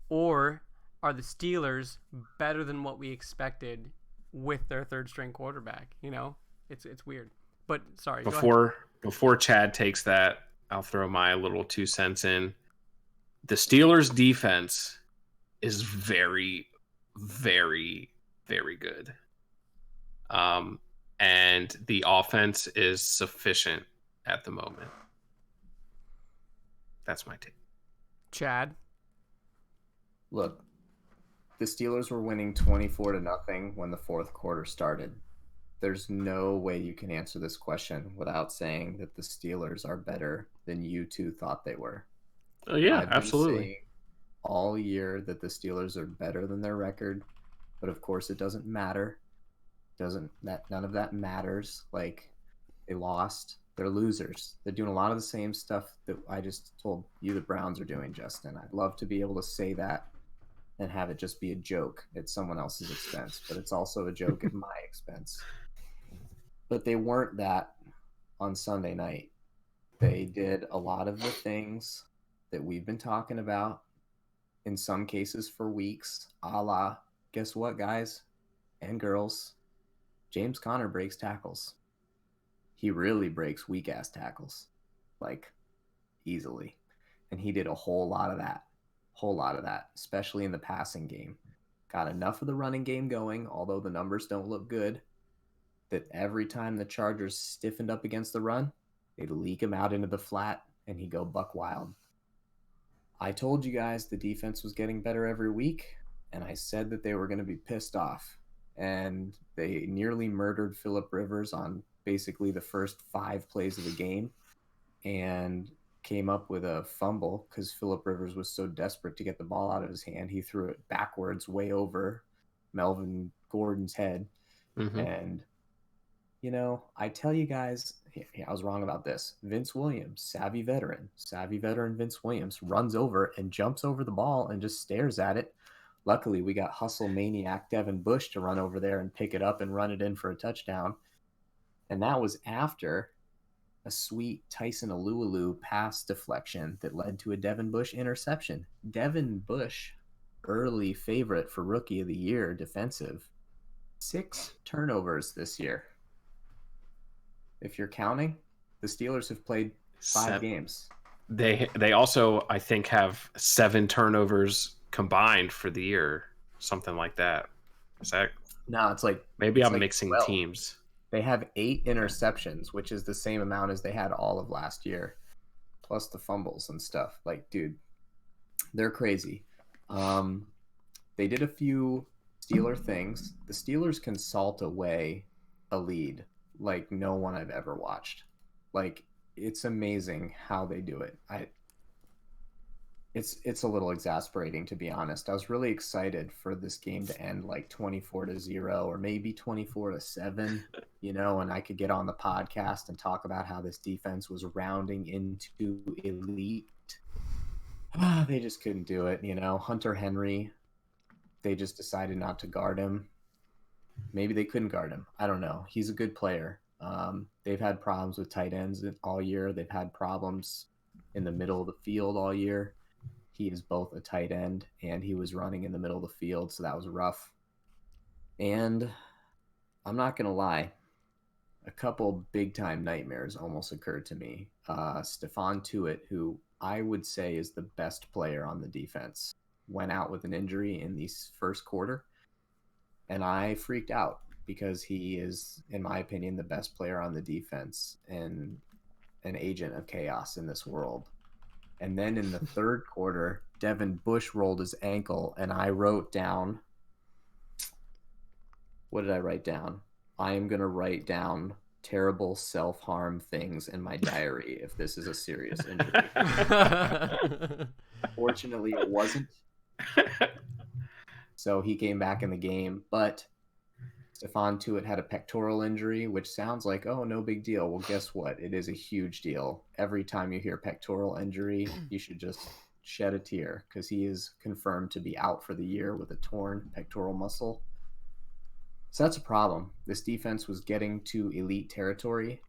Or are the Steelers better than what we expected with their third string quarterback? You know, it's weird. But sorry. Before Chad takes that, I'll throw my little 2 cents in. The Steelers defense is very, very, very good. And the offense is sufficient at the moment. That's my take. Chad? Look, the Steelers were winning 24-0 when the fourth quarter started. There's no way you can answer this question without saying that the Steelers are better than you two thought they were. Oh, yeah, I've been absolutely. saying all year that the Steelers are better than their record, but of course it doesn't matter. None of that matters. Like, they lost. They're losers. They're doing a lot of the same stuff that I just told you the Browns are doing, Justin. I'd love to be able to say that and have it just be a joke at someone else's expense, but it's also a joke at my expense. But they weren't that on Sunday night. They did a lot of the things that we've been talking about, in some cases for weeks, a la, guess what, guys and girls? James Conner breaks tackles. He really breaks weak-ass tackles, like, easily. And he did a whole lot of that, especially in the passing game. Got enough of the running game going, although the numbers don't look good, that every time the Chargers stiffened up against the run, they'd leak him out into the flat, and he'd go buck wild. I told you guys the defense was getting better every week, and I said that they were going to be pissed off. And they nearly murdered Phillip Rivers on basically the first 5 plays of the game and came up with a fumble because Phillip Rivers was so desperate to get the ball out of his hand. He threw it backwards way over Melvin Gordon's head. Mm-hmm. And, you know, I tell you guys, I was wrong about this. Vince Williams, savvy veteran Vince Williams runs over and jumps over the ball and just stares at it. Luckily, we got hustle maniac Devin Bush to run over there and pick it up and run it in for a touchdown. And that was after a sweet Tyson Alualu pass deflection that led to a Devin Bush interception. Devin Bush, early favorite for Rookie of the Year defensive. 6 turnovers this year. If you're counting, the Steelers have played 5 games. They also, I think, have 7 turnovers combined for the year, something like that. Is that? No, it's like maybe it's I'm like mixing 12. teams. They have 8 interceptions, which is the same amount as they had all of last year, plus the fumbles and stuff. Like, dude, they're crazy. They did a few Steeler things. The Steelers can salt away a lead like no one I've ever watched. Like, it's amazing how they do it. It's a little exasperating, to be honest. I was really excited for this game to end like 24-0 or maybe 24-7, you know, and I could get on the podcast and talk about how this defense was rounding into elite. They just couldn't do it, you know. Hunter Henry, they just decided not to guard him. Maybe they couldn't guard him. I don't know. He's a good player, They've had problems with tight ends all year. They've had problems in the middle of the field all year. He is both a tight end and he was running in the middle of the field, so that was rough. And I'm not going to lie, a couple big-time nightmares almost occurred to me. Stephon Tuitt, who I would say is the best player on the defense, went out with an injury in the first quarter, and I freaked out because he is, in my opinion, the best player on the defense and an agent of chaos in this world. And then in the third quarter, Devin Bush rolled his ankle, and I wrote down, what did I write down? I am going to write down terrible self-harm things in my diary if this is a serious injury. Fortunately, it wasn't. So he came back in the game, but Stephon Tuitt had a pectoral injury, which sounds like, oh, no big deal. Well, guess what? It is a huge deal. Every time you hear pectoral injury, you should just shed a tear because he is confirmed to be out for the year with a torn pectoral muscle. So that's a problem. This defense was getting to elite territory.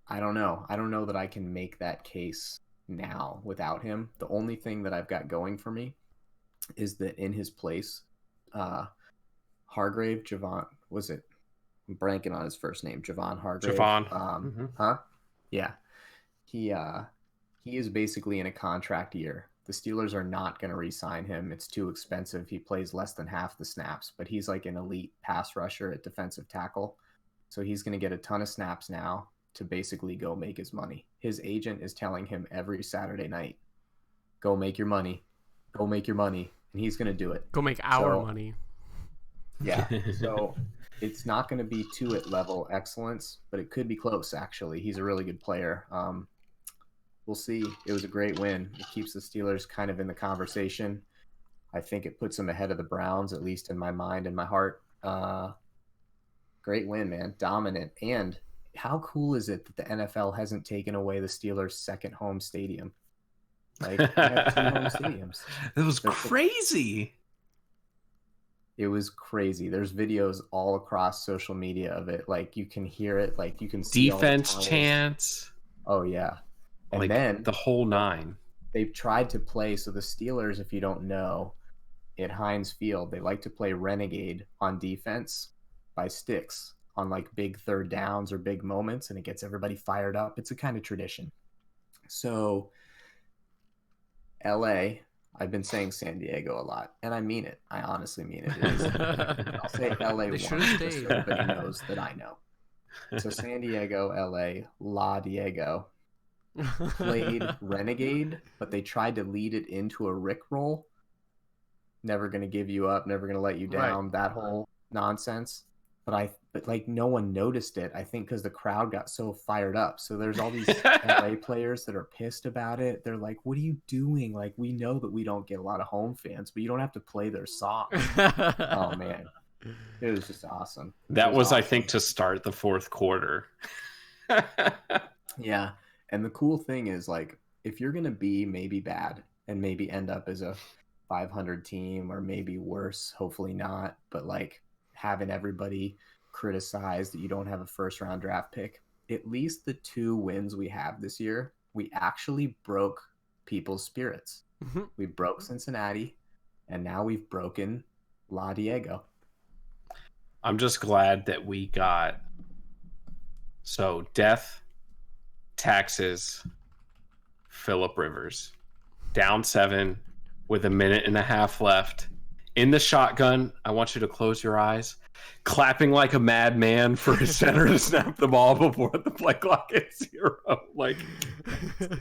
I don't know. I don't know that I can make that case now without him. The only thing that I've got going for me is that in his place, Hargrave, Javon, was it? I'm blanking on his first name. Javon Hargrave. Javon. Huh? Yeah. He is basically in a contract year. The Steelers are not going to re-sign him. It's too expensive. He plays less than half the snaps, but he's like an elite pass rusher at defensive tackle. So he's going to get a ton of snaps now to basically go make his money. His agent is telling him every Saturday night, go make your money. Go make your money. And he's going to do it. Go make our money. Yeah. So it's not going to be Tuitt level excellence, but it could be close, actually. He's a really good player. We'll see. It was a great win. It keeps the Steelers kind of in the conversation. I think it puts them ahead of the Browns, at least in my mind and my heart. Great win, man. Dominant. And how cool is it that the NFL hasn't taken away the Steelers' second home stadium? Like, they have 2 home stadiums. It was crazy. It was crazy. There's videos all across social media of it. Like, you can hear it. Like, you can see defense chants. Oh, yeah. And like then the whole 9. They've tried to play. So the Steelers, if you don't know, at Heinz Field, they like to play Renegade on defense by sticks on like big third downs or big moments, and it gets everybody fired up. It's a kind of tradition. So LA, I've been saying San Diego a lot, and I mean it. I honestly mean it. I'll say LA once, just so everybody knows that I know. So San Diego, LA, La Diego played Renegade, but they tried to lead it into a Rickroll. Never going to give you up, never going to let you down, right. That whole nonsense. But like no one noticed it, I think, because the crowd got so fired up. So there's all these LA players that are pissed about it. They're like, what are you doing? Like, we know that we don't get a lot of home fans, but you don't have to play their song. Oh, man. It was just awesome. That was awesome. I think, to start the fourth quarter. Yeah. And the cool thing is, like, if you're going to be maybe bad and maybe end up as a 500 team or maybe worse, hopefully not, but like having everybody criticize that you don't have a first round draft pick, at least the 2 wins we have this year, we actually broke people's spirits. Mm-hmm. We broke Cincinnati, and now we've broken La Diego. I'm just glad that we got death, taxes, Phillip Rivers down 7 with a minute and a half left in the shotgun. I want you to close your eyes, clapping like a madman for his center to snap the ball before the play clock hits 0, like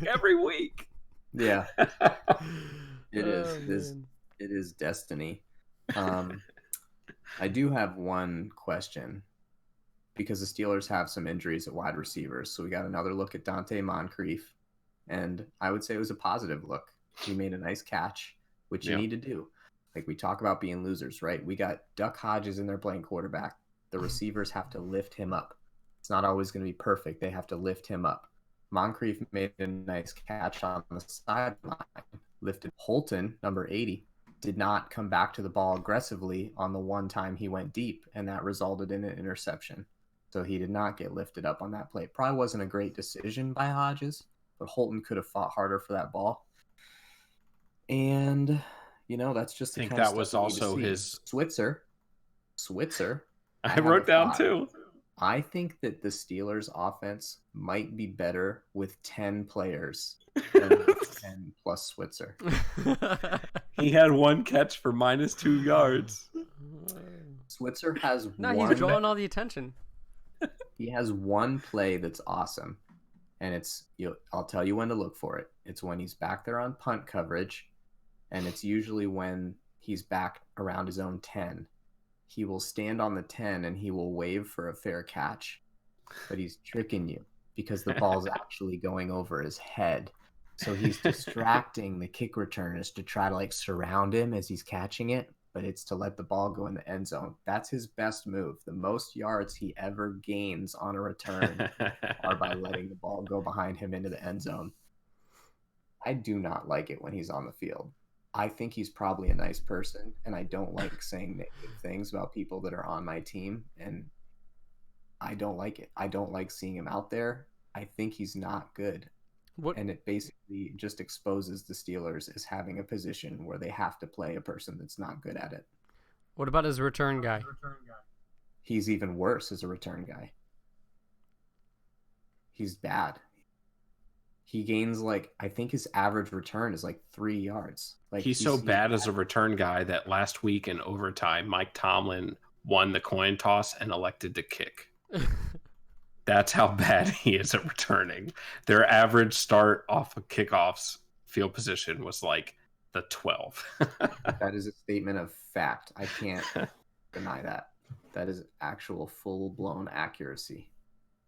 every week. Yeah. It is destiny. I do have one question, because the Steelers have some injuries at wide receivers. So we got another look at Dante Moncrief, and I would say it was a positive look. He made a nice catch, which you need to do. Like, we talk about being losers, right? We got Duck Hodges in there playing quarterback. The receivers have to lift him up. It's not always going to be perfect. They have to lift him up. Moncrief made a nice catch on the sideline, lifted Holton, number 80, did not come back to the ball aggressively on the one time he went deep, and that resulted in an interception. So he did not get lifted up on that play. Probably wasn't a great decision by Hodges, but Holton could have fought harder for that ball. And, that's just the I think kind of that stuff was we need to also see. his. Switzer. I wrote down too. I think that the Steelers' offense might be better with 10 players than with 10 plus Switzer. He had one catch for -2 yards. Switzer has No, one. he's drawing all the attention. He has one play that's awesome, and I'll tell you when to look for it. It's when he's back there on punt coverage, and it's usually when he's back around his own 10. He will stand on the 10 and he will wave for a fair catch, but he's tricking you because the ball's actually going over his head. So he's distracting the kick returners to try to surround him as he's catching it, but it's to let the ball go in the end zone. That's his best move. The most yards he ever gains on a return are by letting the ball go behind him into the end zone. I do not like it when he's on the field. I think he's probably a nice person, and I don't like saying negative things about people that are on my team, and I don't like it. I don't like seeing him out there. I think he's not good. And it basically just exposes the Steelers as having a position where they have to play a person that's not good at it. What about his return guy? He's even worse as a return guy. He's bad. He gains I think his average return is 3 yards. He's so bad as a return guy that last week in overtime, Mike Tomlin won the coin toss and elected to kick. That's how bad he is at returning. Their average start off of kickoffs field position was the 12. That is a statement of fact. I can't deny that. That is actual full-blown accuracy.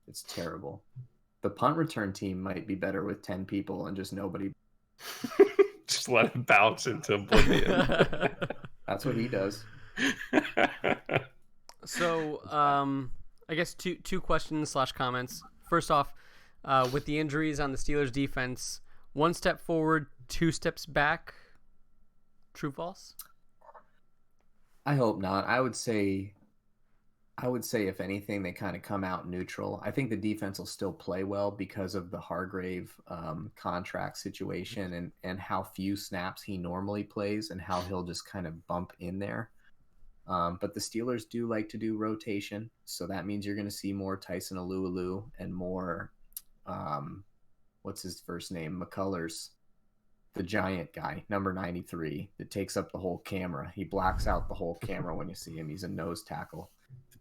It's terrible. The punt return team might be better with 10 people and just nobody. Just let it bounce into oblivion. That's what he does. So, I guess two questions / comments. First off, with the injuries on the Steelers defense, 1 step forward, 2 steps back. True, false? I hope not. I would say if anything, they kind of come out neutral. I think the defense will still play well because of the Hargrave contract situation and how few snaps he normally plays and how he'll just kind of bump in there. But the Steelers do like to do rotation, so that means you're going to see more Tyson Alualu and more, what's his first name? McCullers, the giant guy, number 93, that takes up the whole camera. He blacks out the whole camera when you see him. He's a nose tackle.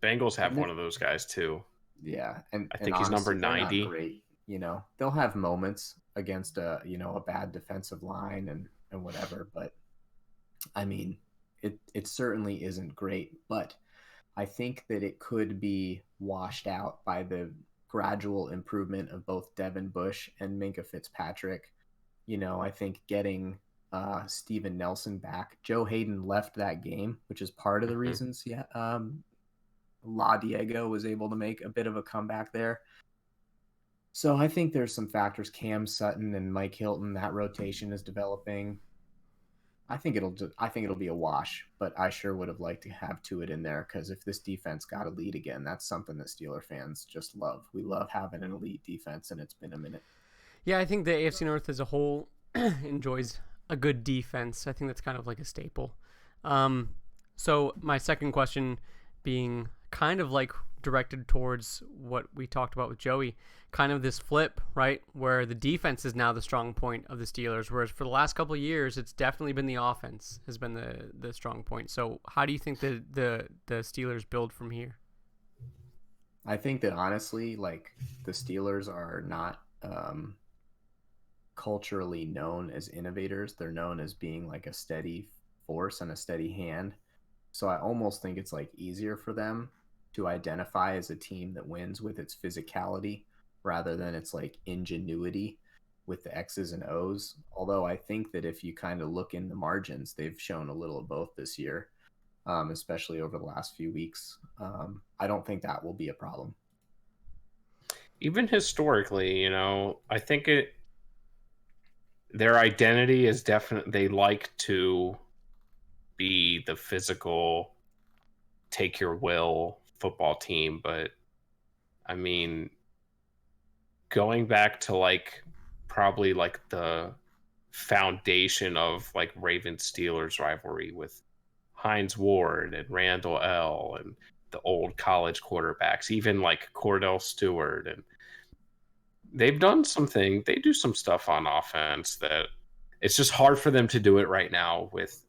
Bengals have one of those guys too. Yeah, I think he's number 90. Great. They'll have moments against a bad defensive line and whatever, but I mean, it certainly isn't great. But I think that it could be washed out by the gradual improvement of both Devin Bush and Minkah Fitzpatrick. I think getting Steven Nelson back. Joe Hayden left that game, which is part of the reasons La Diego was able to make a bit of a comeback there. So I think there's some factors. Cam Sutton and Mike Hilton, that rotation is developing. I think it'll be a wash, but I sure would have liked to have Tuitt in there because if this defense got a lead again, that's something that Steeler fans just love. We love having an elite defense, and it's been a minute. Yeah, I think the AFC North as a whole enjoys a good defense. I think that's kind of like a staple. So my second question being kind of directed towards what we talked about with Joey, kind of this flip, right, where the defense is now the strong point of the Steelers, whereas for the last couple of years, it's definitely been the offense has been the strong point. So how do you think the Steelers build from here? I think that honestly, the Steelers are not culturally known as innovators. They're known as being a steady force and a steady hand. So I almost think it's easier for them to identify as a team that wins with its physicality rather than its ingenuity with the X's and O's. Although I think that if you kind of look in the margins, they've shown a little of both this year, especially over the last few weeks. I don't think that will be a problem. Even historically, I think their identity is definitely, they like to be the physical, take your will football team, but I mean, going back to like probably like the foundation of like Ravens Steelers rivalry with Hines Ward and Randall L. and the old college quarterbacks, even like Cordell Stewart, and they've done something. They do some stuff on offense that it's just hard for them to do it right now with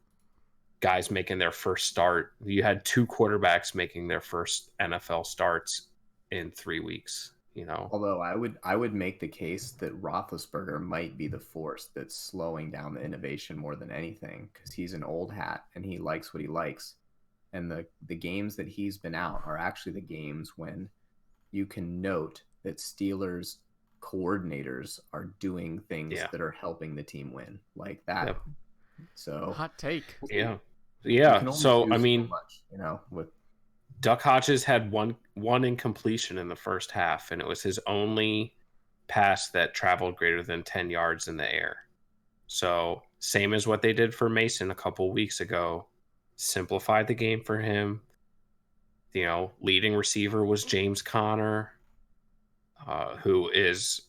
guys making their first start. You had 2 quarterbacks making their first NFL starts in 3 weeks, you know. Although I would make the case that Roethlisberger might be the force that's slowing down the innovation more than anything, because he's an old hat and he likes what he likes. And the games that he's been out are actually the games when you can note that Steelers coordinators are doing things that are helping the team win, like that. Yep. So hot take. Yeah. you can only So do I so mean, much, you know, with Duck Hodges had one incompletion in the first half, and it was his only pass that traveled greater than 10 yards in the air. So same as what they did for Mason a couple weeks ago. Simplified the game for him. You know, leading receiver was James Conner, who is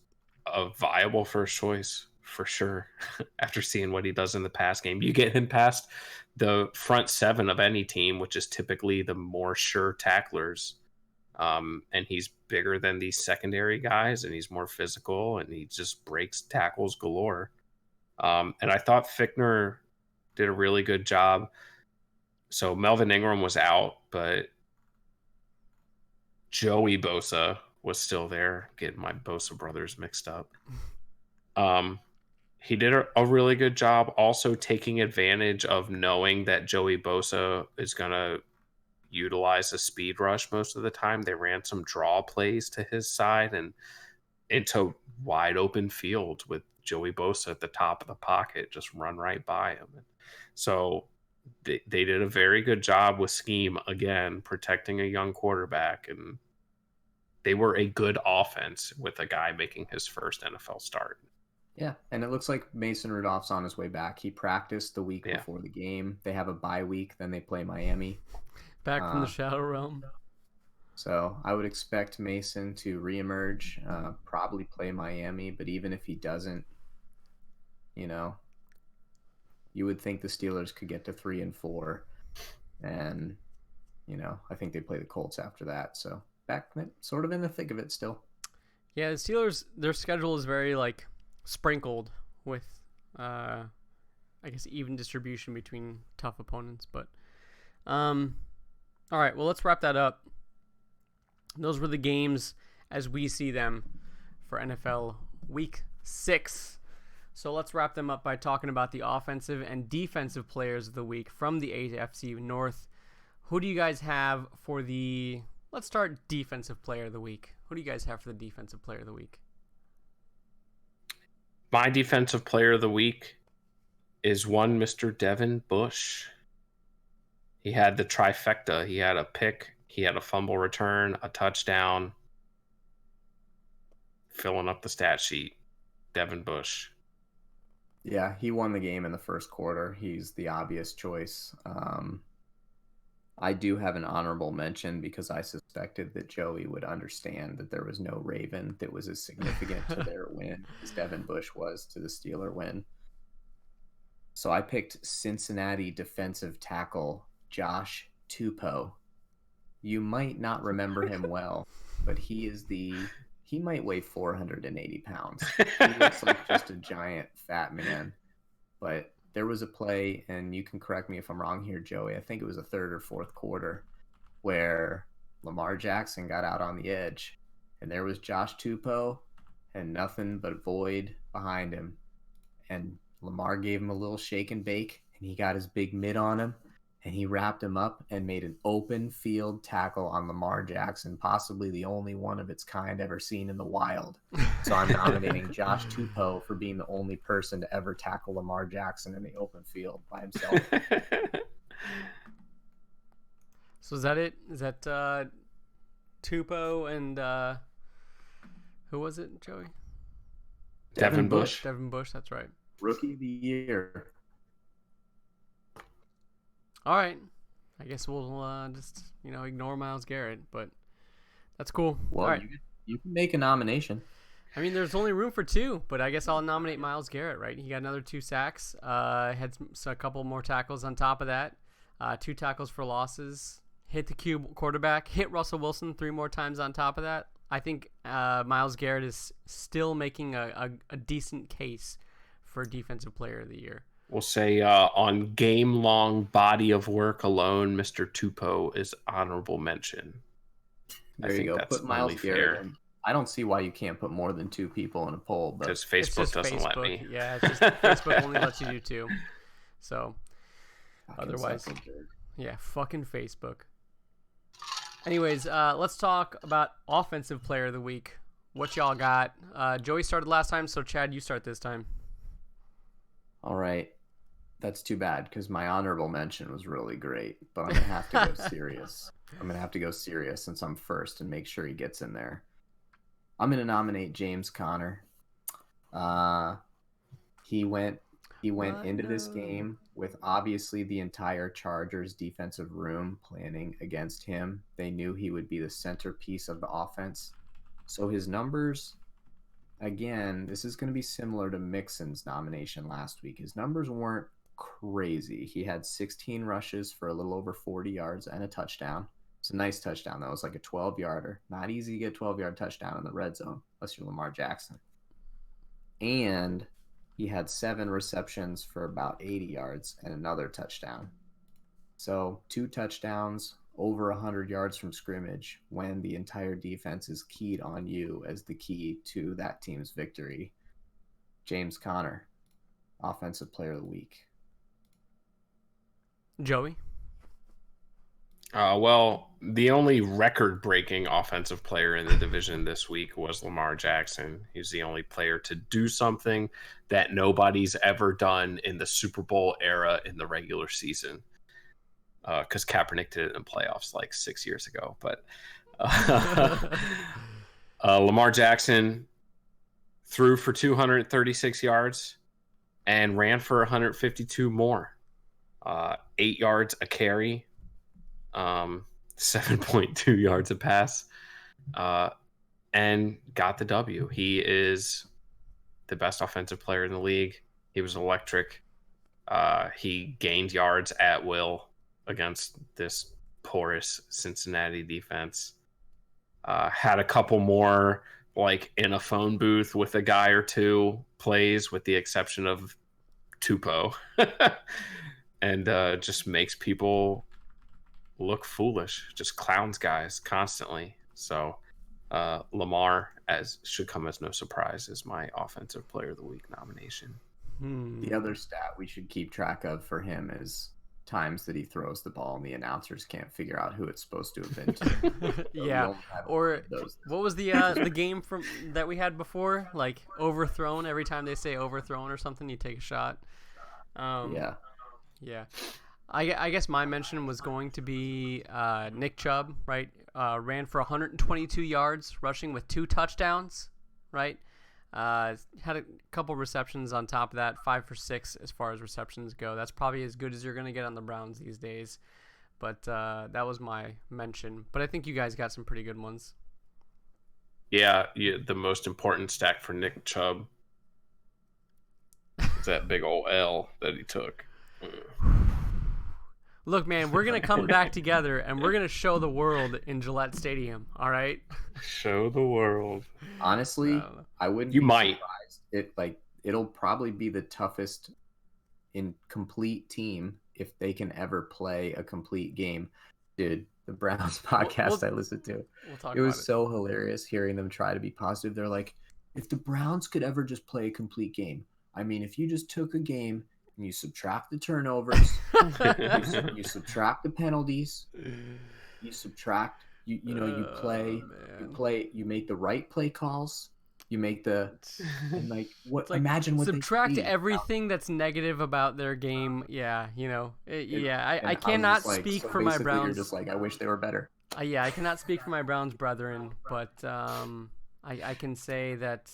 a viable first choice for sure. After seeing what he does in the pass game, you get him past the front 7 of any team, which is typically the more sure tacklers. And he's bigger than these secondary guys, and he's more physical, and he just breaks tackles galore. And I thought Fichtner did a really good job. So Melvin Ingram was out, but Joey Bosa was still there. Getting my Bosa brothers mixed up. He did a really good job also taking advantage of knowing that Joey Bosa is going to utilize a speed rush most of the time. They ran some draw plays to his side and into wide open field with Joey Bosa at the top of the pocket, just run right by him. So they did a very good job with scheme, again, protecting a young quarterback, and they were a good offense with a guy making his first NFL start. Yeah, and it looks like Mason Rudolph's on his way back. He practiced the week before the game. They have a bye week, then they play Miami. Back from the shadow realm. So I would expect Mason to reemerge, probably play Miami, but even if he doesn't, you know, you would think the Steelers could get to 3-4, and you know, I think they play the Colts after that. So back sort of in the thick of it still. Yeah, the Steelers, their schedule is very like sprinkled with, I guess, even distribution between tough opponents. But, all right, well, let's wrap that up. Those were the games as we see them for NFL Week 6. So let's wrap them up by talking about the offensive and defensive players of the week from the AFC North. Who do you guys have for the... Let's start defensive player of the week. Who do you guys have for the defensive player of the week? My defensive player of the week is one Mr. Devin Bush. He had the trifecta. He had a pick, he had a fumble return, a touchdown. Filling up the stat sheet. Devin Bush. Yeah, he won the game in the first quarter. He's the obvious choice. I do have an honorable mention because I suspected that Joey would understand that there was no Raven that was as significant to their win as Devin Bush was to the Steeler win. So I picked Cincinnati defensive tackle Josh Tupou. You might not remember him well, but he might weigh 480 pounds. He looks like just a giant fat man. But there was a play, and you can correct me if I'm wrong here, Joey. I think it was a third or fourth quarter where Lamar Jackson got out on the edge, and there was Josh Tupou and nothing but void behind him. And Lamar gave him a little shake and bake, and he got his big mitt on him, and he wrapped him up and made an open field tackle on Lamar Jackson, possibly the only one of its kind ever seen in the wild. So I'm nominating Josh Tupou for being the only person to ever tackle Lamar Jackson in the open field by himself. So is that it? Is that Tupou and who was it, Joey? Devin Bush. Devin Bush, that's right. Rookie of the year. All right. I guess we'll just ignore Myles Garrett, but that's cool. Well, All right. you can make a nomination. I mean, there's only room for 2, but I guess I'll nominate Myles Garrett, right? He got another 2 sacks, had a couple more tackles on top of that, 2 tackles for losses, hit the cube quarterback, hit Russell Wilson 3 more times on top of that. I think Myles Garrett is still making a decent case for Defensive Player of the Year. We'll say on game-long body of work alone, Mr. Tupou is honorable mention. There you go. That's Put Myles Garrett in. I don't see why you can't put more than 2 people in a poll, but because Facebook doesn't let me. Yeah, it's just Facebook only lets you do 2. So otherwise, yeah, fucking Facebook. Anyways, let's talk about Offensive Player of the Week. What y'all got? Joey started last time, so Chad, you start this time. All right. That's too bad because my honorable mention was really great, but I'm going to have to go serious. I'm going to have to go serious since I'm first and make sure he gets in there. I'm going to nominate James Conner. He went into this game with obviously the entire Chargers defensive room planning against him. They knew he would be the centerpiece of the offense. So his numbers, again, this is going to be similar to Mixon's nomination last week. His numbers weren't crazy. He had 16 rushes for a little over 40 yards and a touchdown. It's a nice touchdown, though. It's like a 12-yarder. Not easy to get a 12-yard touchdown in the red zone, unless you're Lamar Jackson. And he had 7 receptions for about 80 yards and another touchdown. So 2 touchdowns, over 100 yards from scrimmage when the entire defense is keyed on you as the key to that team's victory. James Conner, Offensive Player of the Week. Joey? Well, the only record-breaking offensive player in the division this week was Lamar Jackson. He's the only player to do something that nobody's ever done in the Super Bowl era in the regular season. Because Kaepernick did it in playoffs like 6 years ago. But Lamar Jackson threw for 236 yards and ran for 152 more. 8 yards a carry. 7.2 yards a pass, and got the W. He is the best offensive player in the league. He was electric. He gained yards at will against this porous Cincinnati defense. Had a couple more, like in a phone booth with a guy or 2 plays, with the exception of Tupou, and just makes people look foolish, just clowns guys constantly. So Lamar should come as no surprise as my Offensive Player of the Week nomination. The other stat we should keep track of for him is times that he throws the ball and the announcers can't figure out who it's supposed to have been to. So yeah, or what was the game from that we had before, like overthrown? Every time they say overthrown or something, you take a shot. Yeah I guess my mention was going to be Nick Chubb, right? Ran for 122 yards, rushing with 2 touchdowns, right? Had a couple receptions on top of that, 5 for 6 as far as receptions go. That's probably as good as you're going to get on the Browns these days. But that was my mention. But I think you guys got some pretty good ones. Yeah, the most important stack for Nick Chubb is that big old L that he took. Look, man, we're going to come back together, and we're going to show the world in Gillette Stadium, all right? Show the world. Honestly, I wouldn't be surprised. It'll probably be the toughest in complete team if they can ever play a complete game. Dude, the Browns podcast I listened to, it was so hilarious hearing them try to be positive. They're like, if the Browns could ever just play a complete game, I mean, if you just took a game and you subtract the turnovers, you subtract the penalties, you subtract, you make the right play calls, you make imagine what subtract everything that's negative about their game. Yeah, I cannot speak for my Browns. You're just like, I wish they were better. I cannot speak for my Browns brethren, but I can say that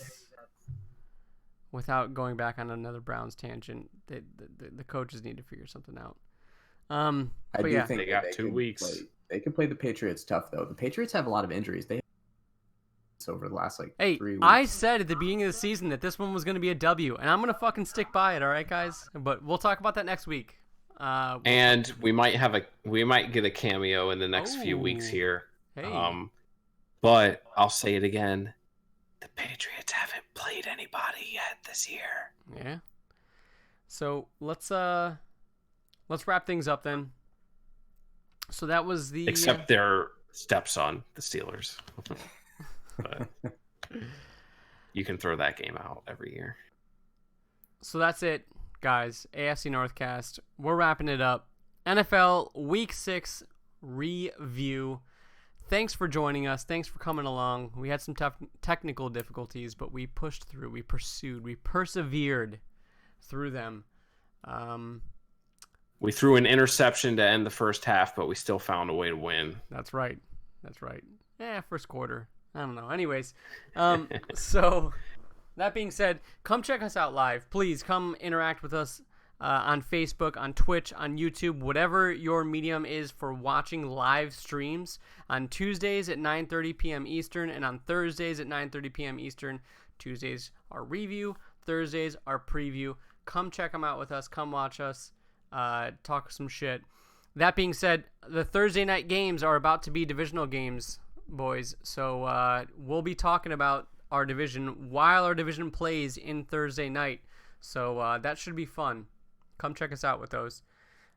without going back on another Browns tangent, the coaches need to figure something out. I But do yeah, think They that got 2 can weeks. They can play the Patriots tough though. The Patriots have a lot of injuries. They over the last like hey, 3 weeks. I said at the beginning of the season that this one was going to be a W, and I'm going to fucking stick by it. All right, guys. But we'll talk about that next week. And we might get a cameo in the next few weeks Oh, here. hey. But I'll say it again. The Patriots haven't played anybody yet this year. Yeah. So let's wrap things up then. So that was the Except their stepson, the Steelers. But you can throw that game out every year. So that's it, guys. AFC Northcast. We're wrapping it up. NFL Week 6 review. Thanks for joining us. Thanks for coming along. We had some tough technical difficulties, but we pushed through. We pursued. We persevered through them. We threw an interception to end the first half, but we still found a way to win. That's right. That's right. Yeah, first quarter. I don't know. Anyways, so that being said, come check us out live. Please come interact with us on Facebook, on Twitch, on YouTube, whatever your medium is for watching live streams. On Tuesdays at 9:30 p.m. Eastern and on Thursdays at 9:30 p.m. Eastern. Tuesdays are review, Thursdays are preview. Come check them out with us. Come watch us. Talk some shit. That being said, the Thursday night games are about to be divisional games, boys. So we'll be talking about our division while our division plays in Thursday night. So that should be fun. Come check us out with those.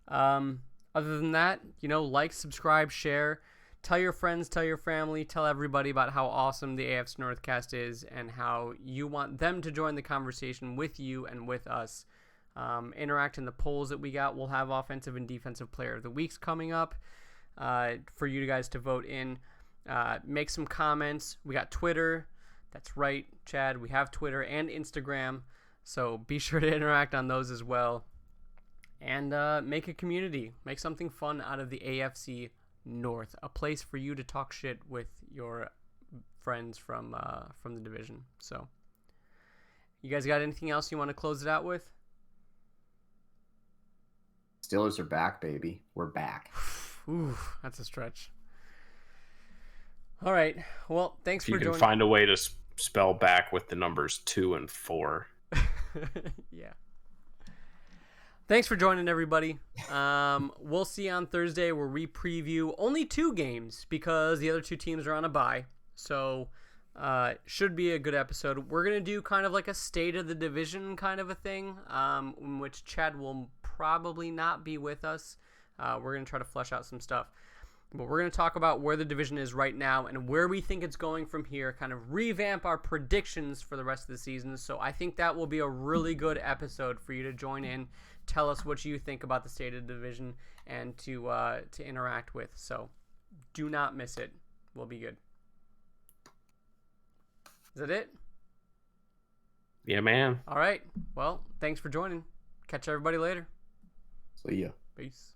Other than that, like, subscribe, share. Tell your friends, tell your family, tell everybody about how awesome the AFC Northcast is and how you want them to join the conversation with you and with us. Interact in the polls that we got. We'll have offensive and defensive player of the weeks coming up for you guys to vote in. Make some comments. We got Twitter. That's right, Chad. We have Twitter and Instagram. So be sure to interact on those as well. And make a community. Make something fun out of the AFC North. A place for you to talk shit with your friends from the division. So, you guys got anything else you want to close it out with? Steelers are back, baby. We're back. Ooh, that's a stretch. All right. Well, thanks for joining. You can find a way to spell back with the numbers 2 and 4. Yeah. Thanks for joining, everybody. We'll see you on Thursday where we preview only 2 games because the other 2 teams are on a bye. So, should be a good episode. We're going to do kind of like a state of the division kind of a thing, in which Chad will probably not be with us. We're going to try to flesh out some stuff. But we're going to talk about where the division is right now and where we think it's going from here, kind of revamp our predictions for the rest of the season. So I think that will be a really good episode for you to join in. Tell us what you think about the state of the division and to interact with. So do not miss it. We'll be good. Is that it? Yeah, man. All right. Well, thanks for joining. Catch everybody later. See ya. Peace.